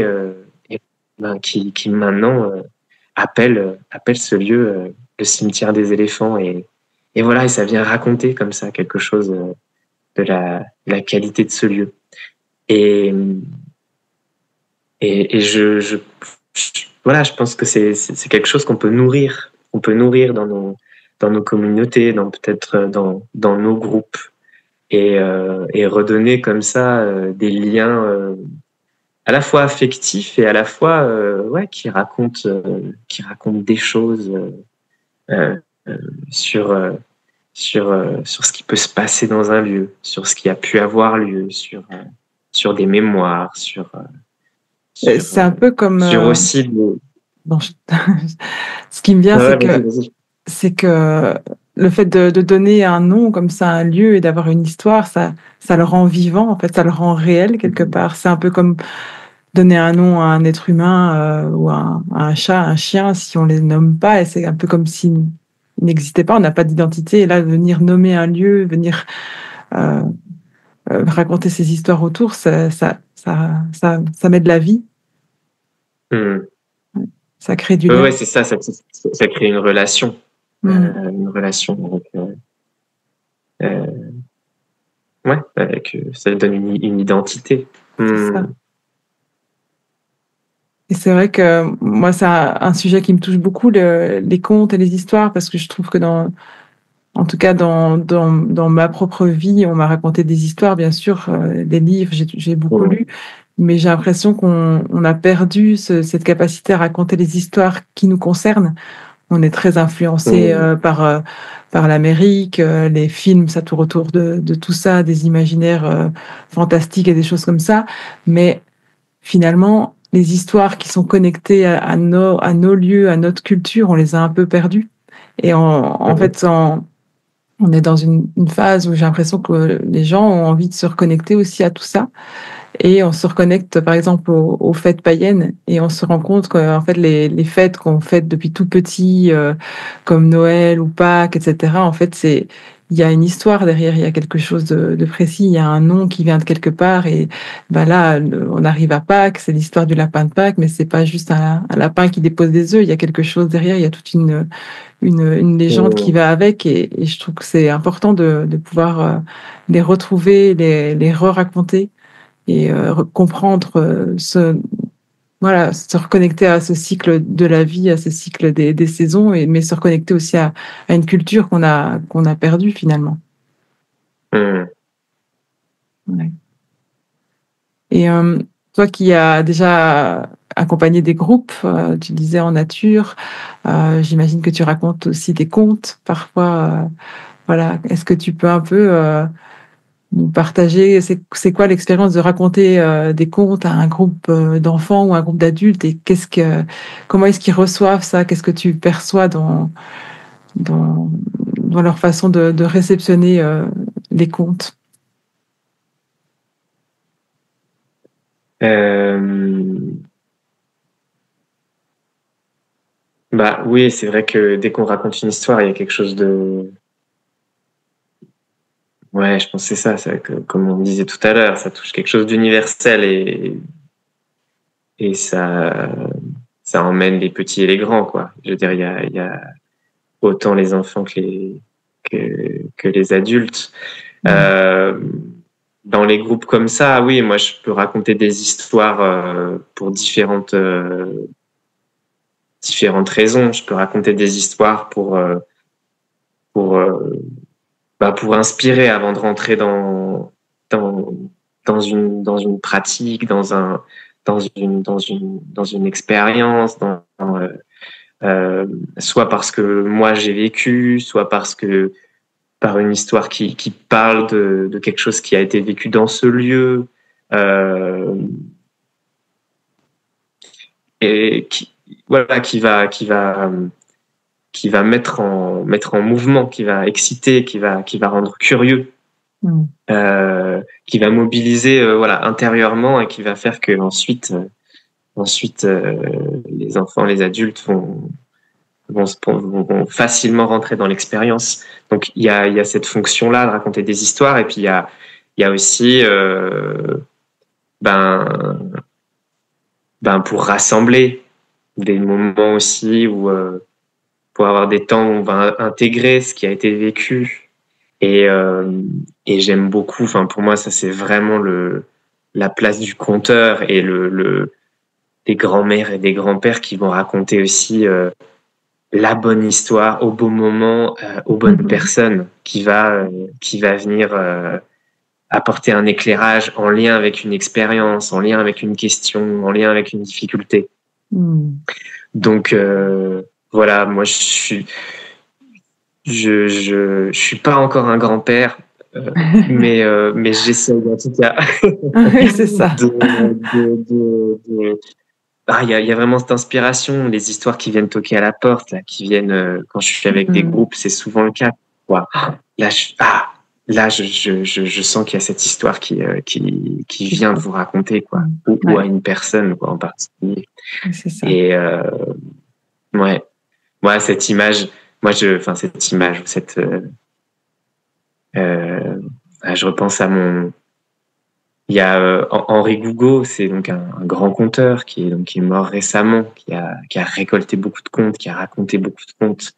et, ben, qui maintenant appelle ce lieu le cimetière des éléphants, et voilà, et ça vient raconter comme ça quelque chose de la qualité de ce lieu. Et voilà, je pense que c'est quelque chose qu'on peut nourrir dans nos communautés, peut-être dans nos groupes, et redonner comme ça des liens à la fois affectifs et à la fois ouais, qui racontent des choses euh, euh, sur sur ce qui peut se passer dans un lieu, sur ce qui a pu avoir lieu, sur des mémoires, C'est un peu comme sur aussi bon, ce qui me vient, ouais, vas-y, vas-y. c'est que le fait de donner un nom comme ça à un lieu et d'avoir une histoire, ça le rend vivant, en fait, ça le rend réel quelque part. C'est un peu comme donner un nom à un être humain ou à un chat, un chien, si on les nomme pas, et c'est un peu comme s'ils n'existaient pas, on n'a pas d'identité. Et là, venir nommer un lieu, venir euh, raconter ses histoires autour, ça met de la vie, Hmm. ça crée du Ouais, lien. ouais, c'est ça, ça crée Mm, une relation avec, euh, ouais, avec, ça donne une identité. c'est ça. Hmm. Et c'est vrai que moi, c'est un sujet qui me touche beaucoup, les contes et les histoires, parce que je trouve que en tout cas, dans ma propre vie, on m'a raconté des histoires, bien sûr, des livres, j'ai beaucoup Hmm. lu, mais j'ai l'impression qu'on a perdu cette capacité à raconter les histoires qui nous concernent. On est très influencé Hmm. par l'Amérique, les films, ça tourne autour de tout ça, des imaginaires fantastiques et des choses comme ça. Mais finalement, les histoires qui sont connectées à nos lieux, à notre culture, on les a un peu perdues. Et en Hmm. fait, on est dans une phase où j'ai l'impression que les gens ont envie de se reconnecter aussi à tout ça. Et on se reconnecte, par exemple, aux fêtes païennes, et on se rend compte qu'en fait, les fêtes qu'on fête depuis tout petit, comme Noël ou Pâques, etc., en fait, il y a une histoire derrière, il y a quelque chose de précis, il y a un nom qui vient de quelque part, et ben là, on arrive à Pâques, c'est l'histoire du lapin de Pâques, mais c'est pas juste un lapin qui dépose des œufs, il y a quelque chose derrière, il y a toute une légende qui Hmm. va avec, et je trouve que c'est important de pouvoir les retrouver, les re-raconter et comprendre voilà, se reconnecter à ce cycle de la vie, à ce cycle des saisons, mais se reconnecter aussi à une culture qu'on a perdue finalement. Hmm. Ouais. Et toi qui as déjà accompagné des groupes, tu disais en nature, j'imagine que tu racontes aussi des contes parfois. Voilà, est-ce que tu peux un peu nous partager c'est quoi l'expérience de raconter des contes à un groupe d'enfants ou un groupe d'adultes et comment est-ce qu'ils reçoivent ça? Qu'est-ce que tu perçois dans, dans leur façon de réceptionner les contes? Bah oui, c'est vrai que dès qu'on raconte une histoire, il y a quelque chose de... Ouais, je pense que c'est ça, comme on disait tout à l'heure, ça touche quelque chose d'universel et ça emmène les petits et les grands, quoi. Je veux dire, il y a autant les enfants que les adultes. Dans les groupes comme ça, oui, moi, je peux raconter des histoires pour différentes raisons. Je peux raconter des histoires pour pour inspirer avant de rentrer dans dans une pratique, dans une expérience, soit parce que moi j'ai vécu, soit parce que par une histoire qui parle de quelque chose qui a été vécu dans ce lieu, et qui va mettre en mouvement, qui va exciter, qui va rendre curieux, qui va mobiliser voilà intérieurement et qui va faire que ensuite les enfants, les adultes vont facilement rentrer dans l'expérience. Donc il y a cette fonction-là de raconter des histoires et puis il y a aussi pour rassembler des moments aussi où pour avoir des temps où on va intégrer ce qui a été vécu et j'aime beaucoup, enfin pour moi ça c'est vraiment la place du conteur et des grands-mères et des grands-pères qui vont raconter aussi la bonne histoire au bon moment aux bonnes personnes qui va venir apporter un éclairage en lien avec une expérience, en lien avec une question, en lien avec une difficulté. Donc voilà, moi je suis pas encore un grand-père, mais j'essaie en tout cas. Oui, c'est ça. Il y a vraiment cette inspiration, les histoires qui viennent toquer à la porte, là, qui viennent quand je suis avec des groupes, c'est souvent le cas. Quoi. Là, je sens qu'il y a cette histoire qui vient de vous raconter, quoi, ou à une personne, quoi, en particulier. C'est ça. Et moi, cette image, je repense à il y a Henri Gougaud, c'est donc un grand conteur qui est mort récemment, qui a récolté beaucoup de contes, qui a raconté beaucoup de contes.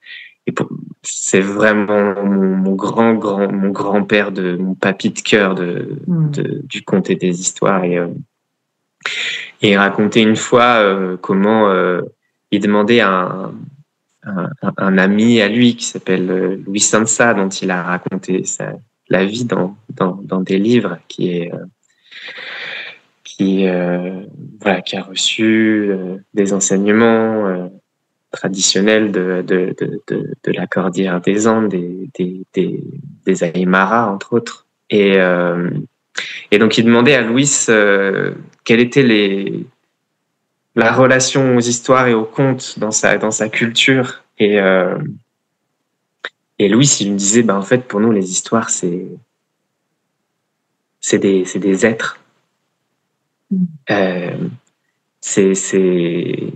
Et c'est vraiment mon grand-père mon papy de cœur du conte et des histoires. Et il racontait une fois comment il demandait à un ami à lui qui s'appelle Louis Sansa, dont il a raconté la vie dans des livres, qui a reçu des enseignements traditionnels de la cordillère des Andes, des Aymara, entre autres. Et donc, il demandait à Louis quelle était la relation aux histoires et aux contes dans sa culture. Et Louis, il me disait, en fait, pour nous, les histoires, c'est des êtres.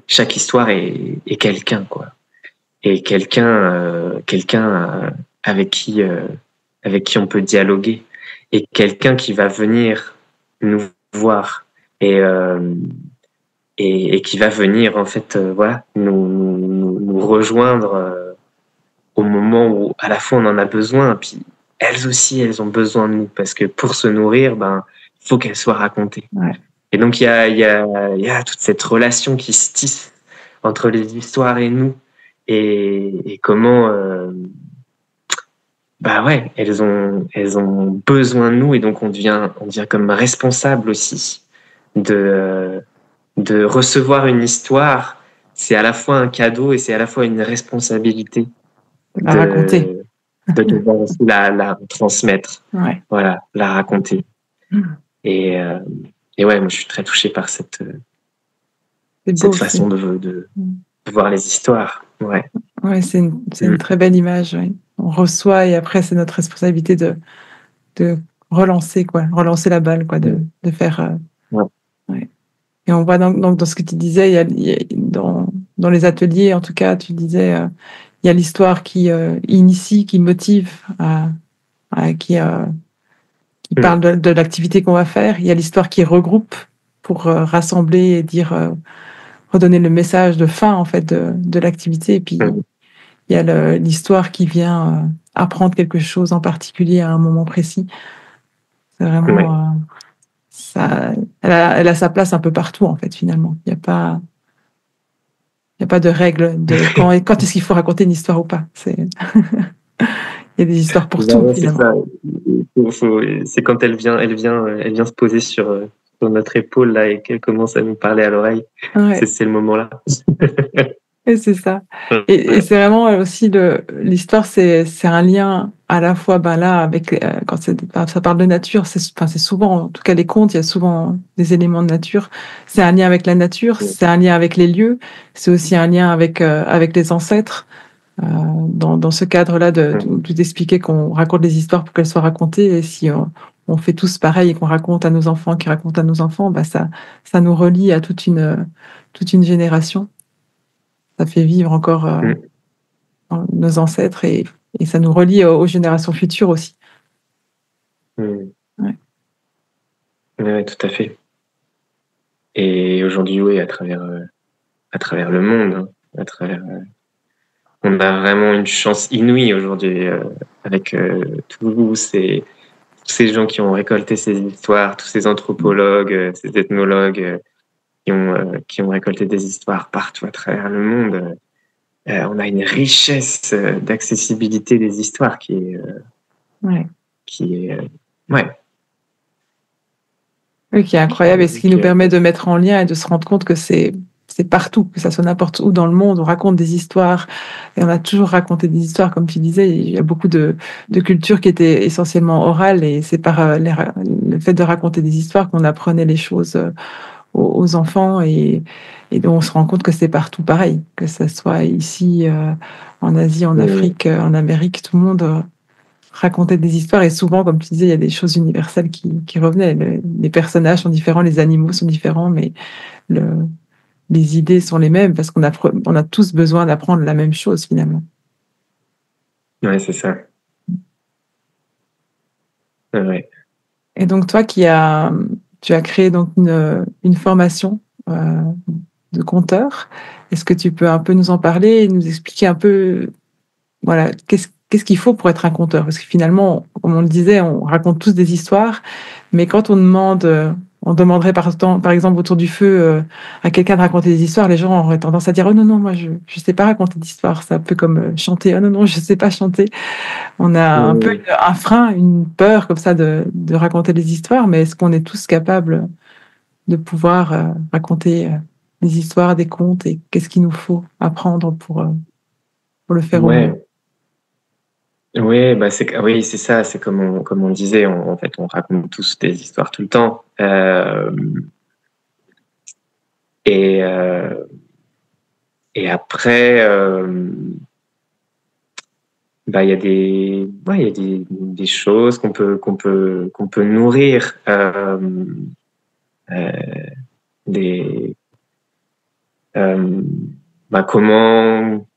Chaque histoire est quelqu'un, quoi. Et quelqu'un avec qui on peut dialoguer, et quelqu'un qui va venir nous voir et qui va venir en fait nous rejoindre au moment où à la fois on en a besoin, puis elles aussi elles ont besoin de nous, parce que pour se nourrir, il faut qu'elles soient racontées. Et donc il y a toute cette relation qui se tisse entre les histoires et nous, et comment elles ont besoin de nous, et donc on devient comme responsable aussi de recevoir une histoire. C'est à la fois un cadeau et c'est à la fois une responsabilité à raconter. de devoir aussi la transmettre, Ouais. voilà, la raconter. Et ouais, moi je suis très touché par cette beau façon aussi. de voir les histoires. Ouais. Ouais, c'est une très belle image. Ouais. On reçoit et après c'est notre responsabilité de relancer relancer la balle de faire. Ouais. Ouais. Et on voit dans ce que tu disais, il y a dans les ateliers en tout cas, tu disais il y a l'histoire qui initie, qui motive, qui parle de l'activité qu'on va faire. Il y a l'histoire qui regroupe pour rassembler et dire redonner le message de fin en fait de l'activité. Et puis il y a l'histoire qui vient apprendre quelque chose en particulier à un moment précis. C'est vraiment ça. Elle a sa place un peu partout en fait finalement. Il y a pas de règle de quand est-ce qu'il faut raconter une histoire ou pas. Il y a des histoires pour tout C'est finalement. ça. C'est quand elle vient se poser sur notre épaule là et qu'elle commence à nous parler à l'oreille. Ouais. C'est le moment-là. Et c'est ça. Et c'est vraiment aussi l'histoire, c'est un lien à la fois là avec quand ça parle de nature, c'est souvent en tout cas les contes, il y a souvent des éléments de nature. C'est un lien avec la nature, c'est un lien avec les lieux, c'est aussi un lien avec les ancêtres. Dans ce cadre-là d'expliquer qu'on raconte des histoires pour qu'elles soient racontées, et si on fait tous pareil et qu'on raconte à nos enfants, qui racontent à nos enfants, ça nous relie à toute une génération. Ça fait vivre encore nos ancêtres et ça nous relie aux générations futures aussi. Ouais. Ouais, tout à fait. Et aujourd'hui, oui, à travers le monde, on a vraiment une chance inouïe aujourd'hui avec tous ces gens qui ont récolté ces histoires, tous ces anthropologues, ces ethnologues qui ont récolté des histoires partout à travers le monde. On a une richesse d'accessibilité des histoires qui est ouais, oui, qui est incroyable et ce qui nous permet de mettre en lien et de se rendre compte que c'est partout, que ça soit n'importe où dans le monde, on raconte des histoires et on a toujours raconté des histoires, comme tu disais, il y a beaucoup de cultures qui étaient essentiellement orales et c'est par le fait de raconter des histoires qu'on apprenait les choses aux enfants et on se rend compte que c'est partout pareil, que ce soit ici, en Asie, en Afrique, en Amérique, tout le monde racontait des histoires et souvent, comme tu disais, il y a des choses universelles qui revenaient. Les personnages sont différents, les animaux sont différents, mais les idées sont les mêmes parce qu'on a tous besoin d'apprendre la même chose finalement. Ouais, c'est ça. Ouais. Et donc toi tu as créé donc une formation de conteur. Est-ce que tu peux un peu nous en parler et nous expliquer un peu, voilà, qu'est-ce qu'il faut pour être un conteur? Parce que finalement, comme on le disait, on raconte tous des histoires, mais quand on demanderait par exemple autour du feu à quelqu'un de raconter des histoires, les gens auraient tendance à dire oh non non, moi je sais pas raconter d'histoires. C'est un peu comme chanter, oh non non, je sais pas chanter. On a un peu un frein, une peur comme ça de raconter des histoires, mais est-ce qu'on est tous capables de pouvoir raconter des histoires, des contes, et qu'est-ce qu'il nous faut apprendre pour le faire au mieux? Oui, bah oui, c'est ça. C'est comme on disait, en fait, on raconte tous des histoires tout le temps. Et après, bah il y a des choses qu'on peut nourrir. Des bah comment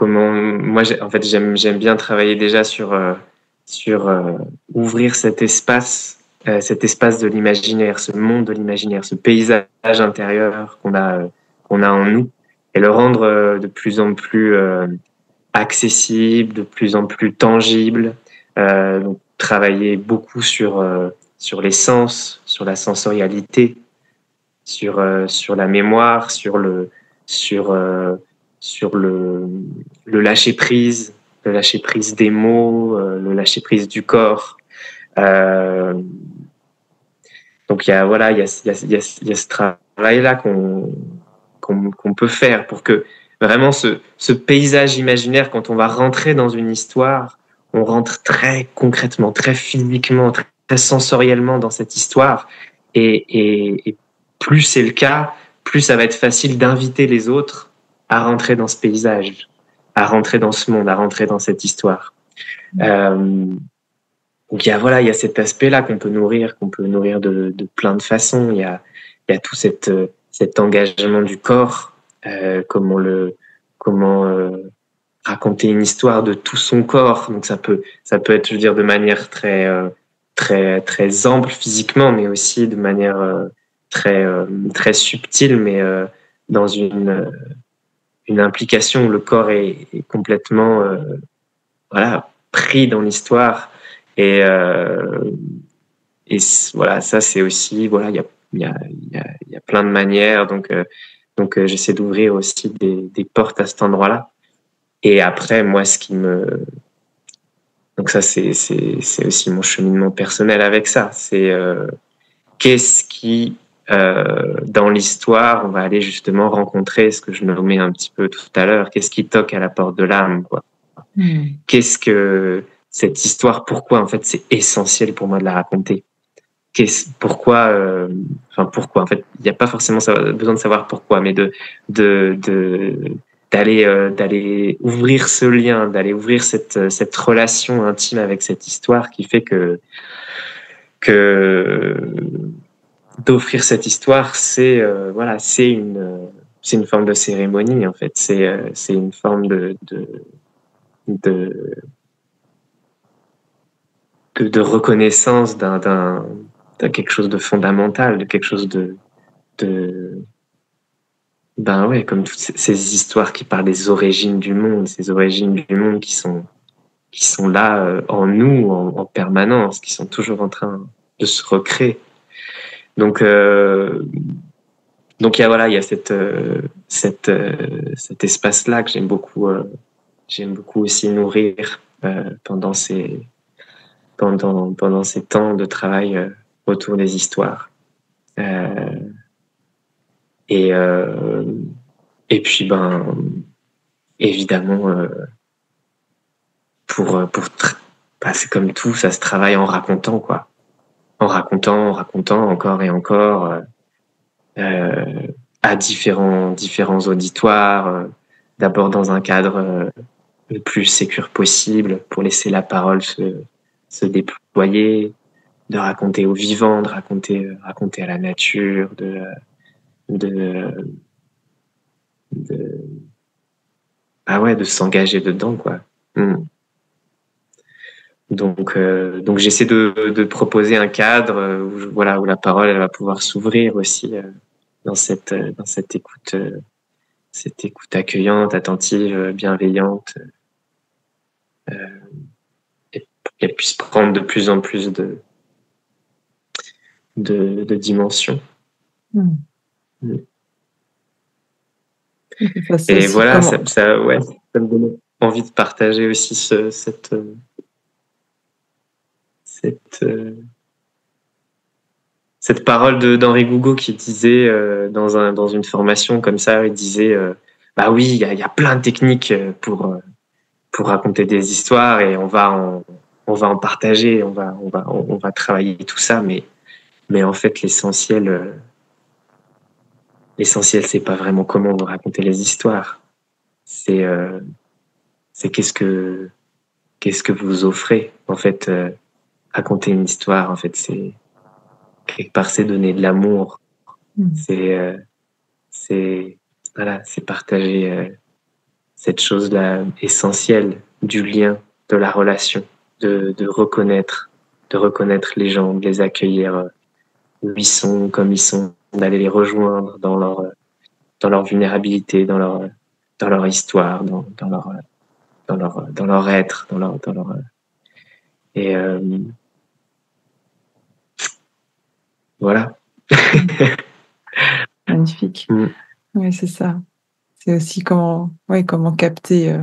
moi en fait j'aime bien travailler déjà sur ouvrir cet espace de l'imaginaire, ce monde de l'imaginaire, ce paysage intérieur qu'on a en nous, et le rendre de plus en plus accessible, de plus en plus tangible. Donc travailler beaucoup sur les sens, sur la sensorialité, sur la mémoire, sur le lâcher prise, des mots, le lâcher prise du corps. Donc il y a ce travail là qu'on peut faire pour que vraiment ce paysage imaginaire, quand on va rentrer dans une histoire, on rentre très concrètement, très physiquement, très sensoriellement dans cette histoire. Et plus c'est le cas, plus ça va être facile d'inviter les autres à rentrer dans ce paysage, à rentrer dans ce monde, à rentrer dans cette histoire. Donc il y a cet aspect-là qu'on peut nourrir de plein de façons. Il y a tout cet engagement du corps, comment raconter une histoire de tout son corps. Donc ça peut être, je veux dire, de manière très ample physiquement, mais aussi de manière très subtile, mais dans une implication où le corps est complètement pris dans l'histoire. Et voilà, ça c'est aussi, il y a plein de manières. Donc j'essaie d'ouvrir aussi des portes à cet endroit-là. Et après, moi, donc ça c'est aussi mon cheminement personnel avec ça. C'est qu'est-ce qui dans l'histoire, on va aller justement rencontrer ce que je nommais un petit peu tout à l'heure. Qu'est-ce qui toque à la porte de l'âme, quoi. Qu'est-ce que cette histoire, pourquoi en fait c'est essentiel pour moi de la raconter? Pourquoi en fait il n'y a pas forcément besoin de savoir pourquoi, mais d'aller ouvrir ce lien, d'aller ouvrir cette relation intime avec cette histoire qui fait que d'offrir cette histoire, c'est une forme de cérémonie en fait, c'est une forme de reconnaissance d'un quelque chose de fondamental, de quelque chose comme toutes ces histoires qui parlent des origines du monde, ces origines du monde qui sont là en nous en permanence, qui sont toujours en train de se recréer. Donc il y a cet espace-là que j'aime beaucoup aussi nourrir pendant ces temps de travail autour des histoires. Et puis évidemment c'est comme tout, ça se travaille en racontant, quoi. En racontant encore et encore à différents auditoires, d'abord dans un cadre le plus sécure possible pour laisser la parole se déployer, de raconter aux vivants, de raconter à la nature, de s'engager dedans, quoi. Donc j'essaie de proposer un cadre où la parole elle va pouvoir s'ouvrir aussi dans cette écoute accueillante, attentive, bienveillante, et qu'elle puisse prendre de plus en plus de dimensions. Et voilà, ça me donne envie de partager aussi cette parole d'Henri Gougaud qui disait dans une formation comme ça, il disait bah oui, il y a plein de techniques pour raconter des histoires et on va en partager, on va travailler tout ça, mais en fait l'essentiel c'est pas vraiment comment on va raconter les histoires, c'est qu'est-ce que vous offrez en fait. Raconter une histoire, en fait, c'est quelque part, c'est donner de l'amour. C'est partager cette chose-là essentielle du lien, de la relation, de reconnaître les gens, de les accueillir où ils sont, comme ils sont, d'aller les rejoindre dans leur vulnérabilité, dans leur histoire, dans leur être, et voilà. Magnifique. Oui, c'est ça. C'est aussi comment capter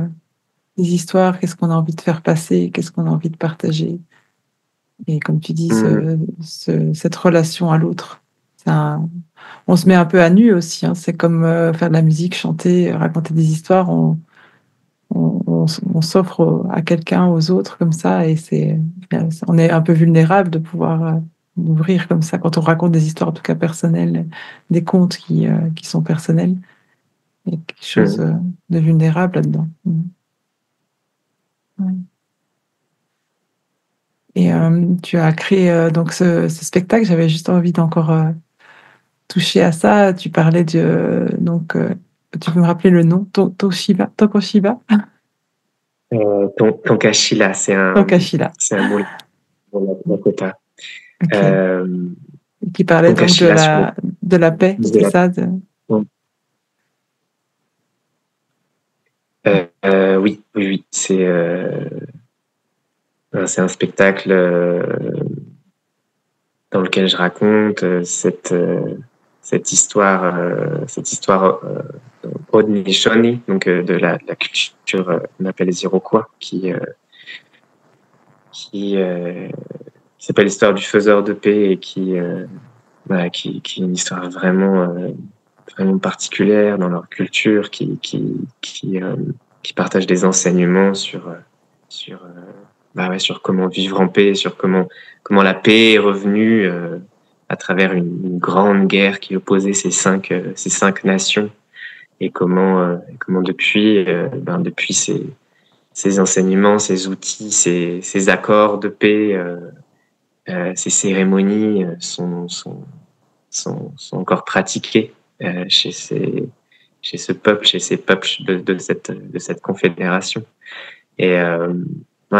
les histoires, qu'est-ce qu'on a envie de faire passer, qu'est-ce qu'on a envie de partager. Et comme tu dis, cette relation à l'autre. On se met un peu à nu aussi. Hein. C'est comme faire de la musique, chanter, raconter des histoires. On on s'offre à quelqu'un, aux autres comme ça, et on est un peu vulnérable de pouvoir ouvrir comme ça quand on raconte des histoires en tout cas personnelles, des contes qui sont personnels. Il y a quelque chose de vulnérable là-dedans. Ouais. Et tu as créé donc ce spectacle. J'avais juste envie d'encore toucher à ça. Tu parlais donc tu peux me rappeler le nom? Tonkoshiba. Tonkashila, c'est Tonkashila. un mot Lakota. Okay. Qui parlait donc de la paix, c'est ça? Oui. C'est un spectacle dans lequel je raconte cette histoire Haudenosaunee, donc de la culture qu'on appelle les Iroquois, qui s'appelle l'histoire du faiseur de paix et qui est une histoire vraiment particulière dans leur culture, qui partage des enseignements sur comment vivre en paix, sur comment la paix est revenue à travers une grande guerre qui opposait ces cinq nations, et comment depuis ces enseignements, ces outils, ces accords de paix, ces cérémonies sont encore pratiquées chez ce peuple, chez ces peuples de cette confédération. Et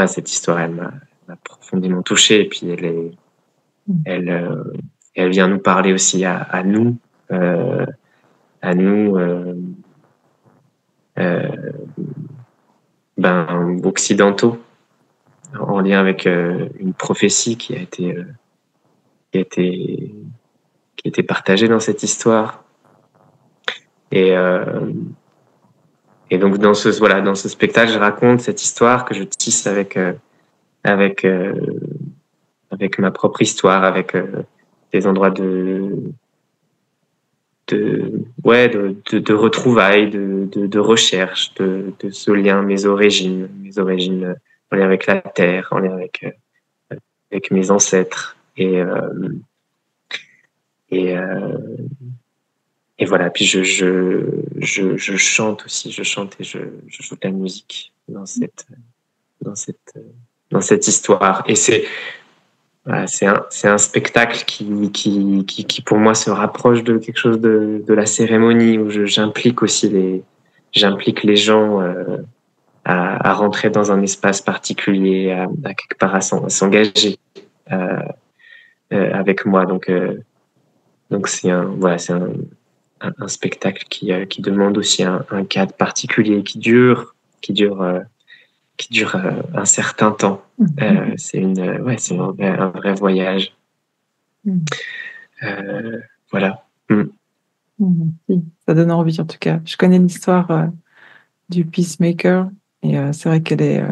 cette histoire, elle m'a profondément touché. Et puis elle vient nous parler aussi à nous, occidentaux, en lien avec une prophétie qui a été partagée dans cette histoire. Et donc dans ce spectacle, je raconte cette histoire que je tisse avec ma propre histoire, avec des endroits de retrouvailles, de recherche, de ce lien, mes origines en lien avec la terre, en lien avec mes ancêtres, et voilà. Puis je chante aussi, je chante et je joue de la musique dans cette histoire. Et c'est un spectacle qui pour moi se rapproche de quelque chose de la cérémonie, où j'implique les gens à rentrer dans un espace particulier, à quelque part à s'engager avec moi. Donc c'est un spectacle qui demande aussi un cadre particulier, qui dure un certain temps. C'est un vrai voyage. Voilà. Ça donne envie, en tout cas. Je connais l'histoire du Peacemaker, et c'est vrai qu'elle est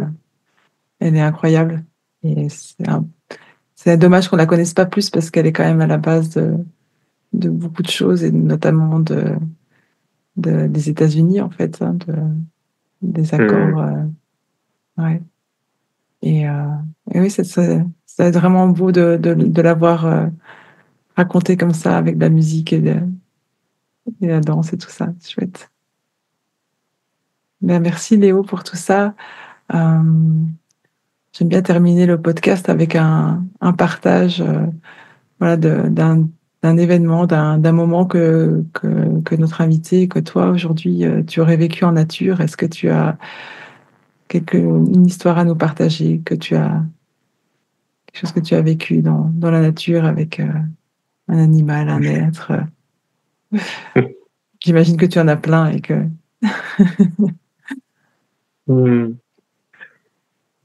incroyable. Et c'est dommage qu'on la connaisse pas plus, parce qu'elle est quand même à la base de beaucoup de choses, et notamment des États-Unis, en fait, des accords. Ouais. Et oui, ça va être vraiment beau de l'avoir raconté comme ça, avec de la musique et la danse et tout ça. C'est chouette. Merci Léo pour tout ça. J'aime bien terminer le podcast avec un partage d'un événement, d'un moment que notre invité, que toi aujourd'hui, tu aurais vécu en nature. Est-ce que tu as une histoire à nous partager, quelque chose que tu as vécu dans la nature avec un animal, un être? J'imagine que tu en as plein et que...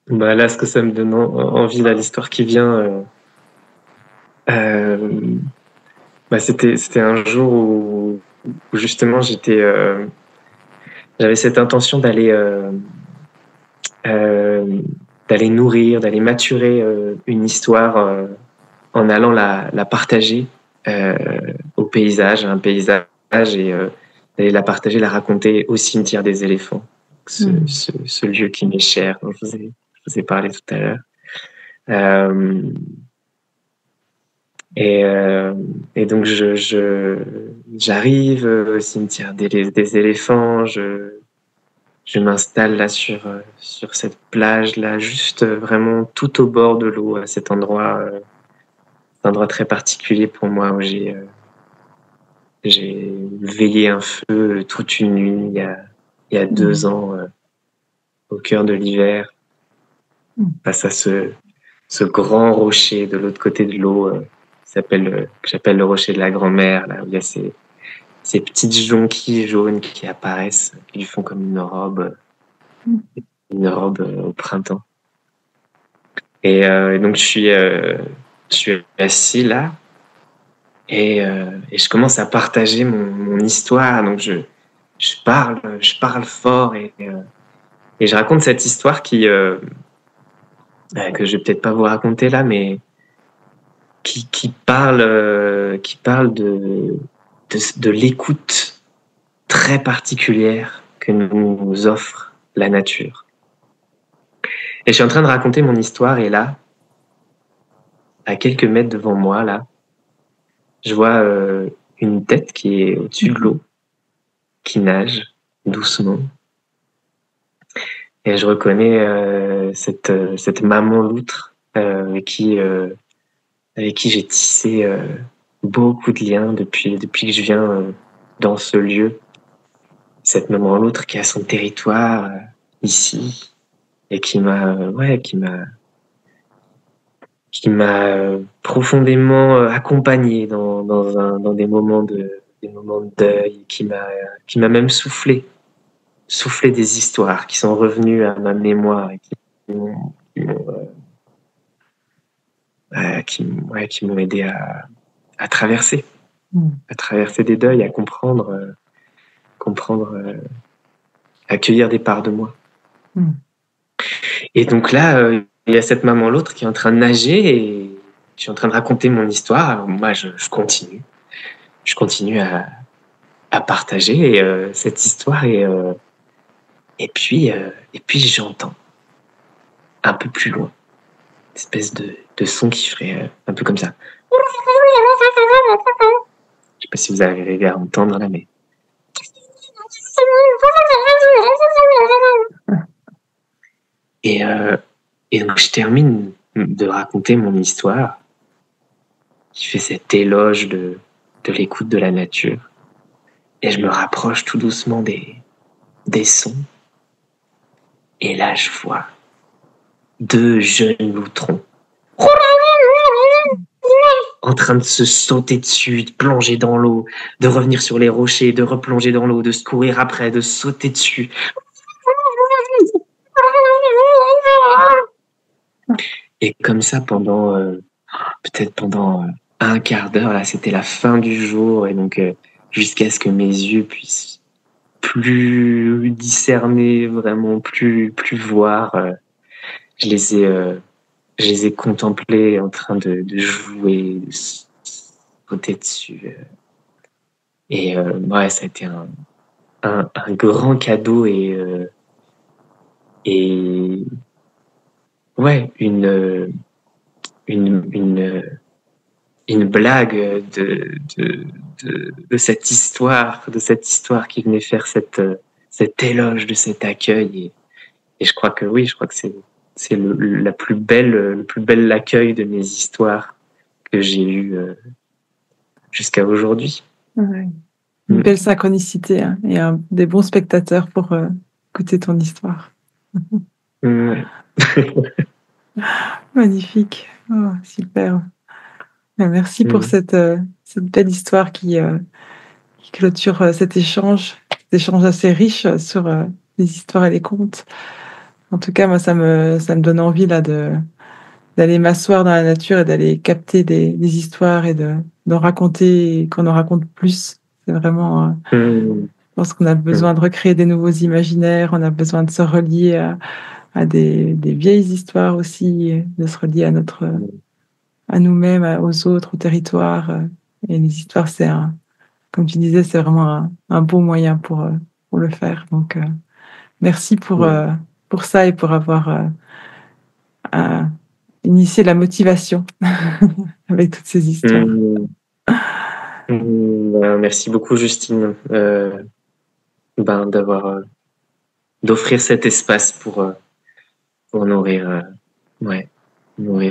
Là, ce que ça me donne envie, là, l'histoire qui vient, c'était un jour où justement j'avais cette intention d'aller nourrir, d'aller maturer une histoire en allant la partager au paysage, et d'aller la partager, la raconter au cimetière des éléphants. ce lieu qui m'est cher, dont je vous ai parlé tout à l'heure. Et donc j'arrive au cimetière des éléphants, je m'installe là sur cette plage là, juste vraiment tout au bord de l'eau, à cet endroit très particulier pour moi où j'ai veillé un feu toute une nuit il y a 2 ans, au cœur de l'hiver, face à ce grand rocher de l'autre côté de l'eau, que j'appelle le rocher de la grand-mère, là où il y a ces petites jonquilles jaunes qui apparaissent, qui lui font comme une robe au printemps. Et donc je suis assis là, et je commence à partager mon histoire. Donc je parle fort, et je raconte cette histoire que je vais peut-être pas vous raconter là, mais qui parle de l'écoute très particulière que nous offre la nature. Et je suis en train de raconter mon histoire, et là, à quelques mètres devant moi, là, je vois une tête qui est au-dessus de l'eau, qui nage doucement. Et je reconnais cette maman loutre avec qui j'ai tissé beaucoup de liens depuis que je viens dans ce lieu. Cette maman loutre qui a son territoire ici, et qui m'a profondément accompagné dans des moments de deuil, qui m'a même soufflé des histoires qui sont revenues à ma mémoire et qui m'ont aidé à traverser des deuils, à comprendre, accueillir des parts de moi. Et donc là, il y a cette maman l'autre qui est en train de nager, et je suis en train de raconter mon histoire. Alors moi, je continue à partager cette histoire, et puis j'entends un peu plus loin une espèce de son qui ferait un peu comme ça. Je sais pas si vous arrivez à entendre là, mais et donc je termine de raconter mon histoire, qui fait cet éloge de l'écoute de la nature, et je me rapproche tout doucement des sons, et là je vois 2 jeunes loutrons en train de se sauter dessus, de plonger dans l'eau, de revenir sur les rochers, de replonger dans l'eau, de se courir après, de sauter dessus. Et comme ça peut-être pendant un quart d'heure, là c'était la fin du jour, et donc jusqu'à ce que mes yeux puissent plus discerner, vraiment plus voir, je les ai contemplés en train de jouer, de sauter dessus, et ouais, ça a été un grand cadeau, et ouais, une blague de cette histoire qui venait faire cet éloge de cet accueil, et je crois que c'est le plus bel accueil de mes histoires que j'ai eu jusqu'à aujourd'hui. Ouais. Une belle synchronicité, hein, et des bons spectateurs pour écouter ton histoire. Magnifique, oh, super. Merci pour cette belle histoire qui clôture cet échange assez riche sur les histoires et les contes. En tout cas, moi, ça me donne envie là d'aller m'asseoir dans la nature et d'aller capter des histoires et d'en raconter, et qu'on en raconte plus. C'est vraiment, je pense qu'on a besoin de recréer des nouveaux imaginaires, on a besoin de se relier à des vieilles histoires aussi, de se relier à nous-mêmes, aux autres, au territoire. Et les histoires, comme tu disais, c'est vraiment un beau moyen pour le faire. Donc, Merci pour ça et pour avoir initié la motivation avec toutes ces histoires. Merci beaucoup, Justine, d'offrir cet espace pour nourrir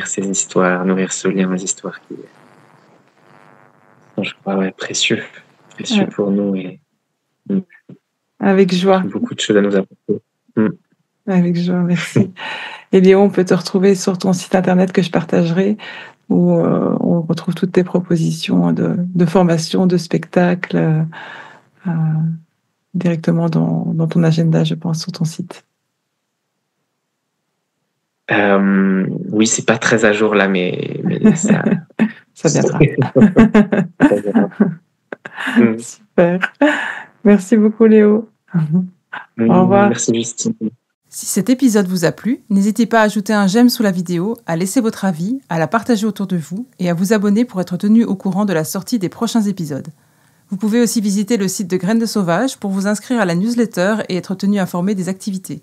ces histoires, nourrir ce lien aux histoires qui sont, je crois, précieux pour nous et avec joie. Beaucoup de choses à nous apporter. Avec joie, merci. Et Léo, on peut te retrouver sur ton site internet que je partagerai, où on retrouve toutes tes propositions de formation, de spectacles, directement dans ton agenda, je pense, sur ton site. Oui, c'est pas très à jour là, mais ça... ça viendra. Super. Merci beaucoup, Léo. Au revoir. Merci, Justine. Si cet épisode vous a plu, n'hésitez pas à ajouter un j'aime sous la vidéo, à laisser votre avis, à la partager autour de vous et à vous abonner pour être tenu au courant de la sortie des prochains épisodes. Vous pouvez aussi visiter le site de Graines de Sauvage pour vous inscrire à la newsletter et être tenu informé des activités.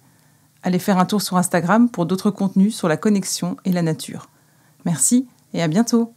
Allez faire un tour sur Instagram pour d'autres contenus sur la connexion et la nature. Merci et à bientôt.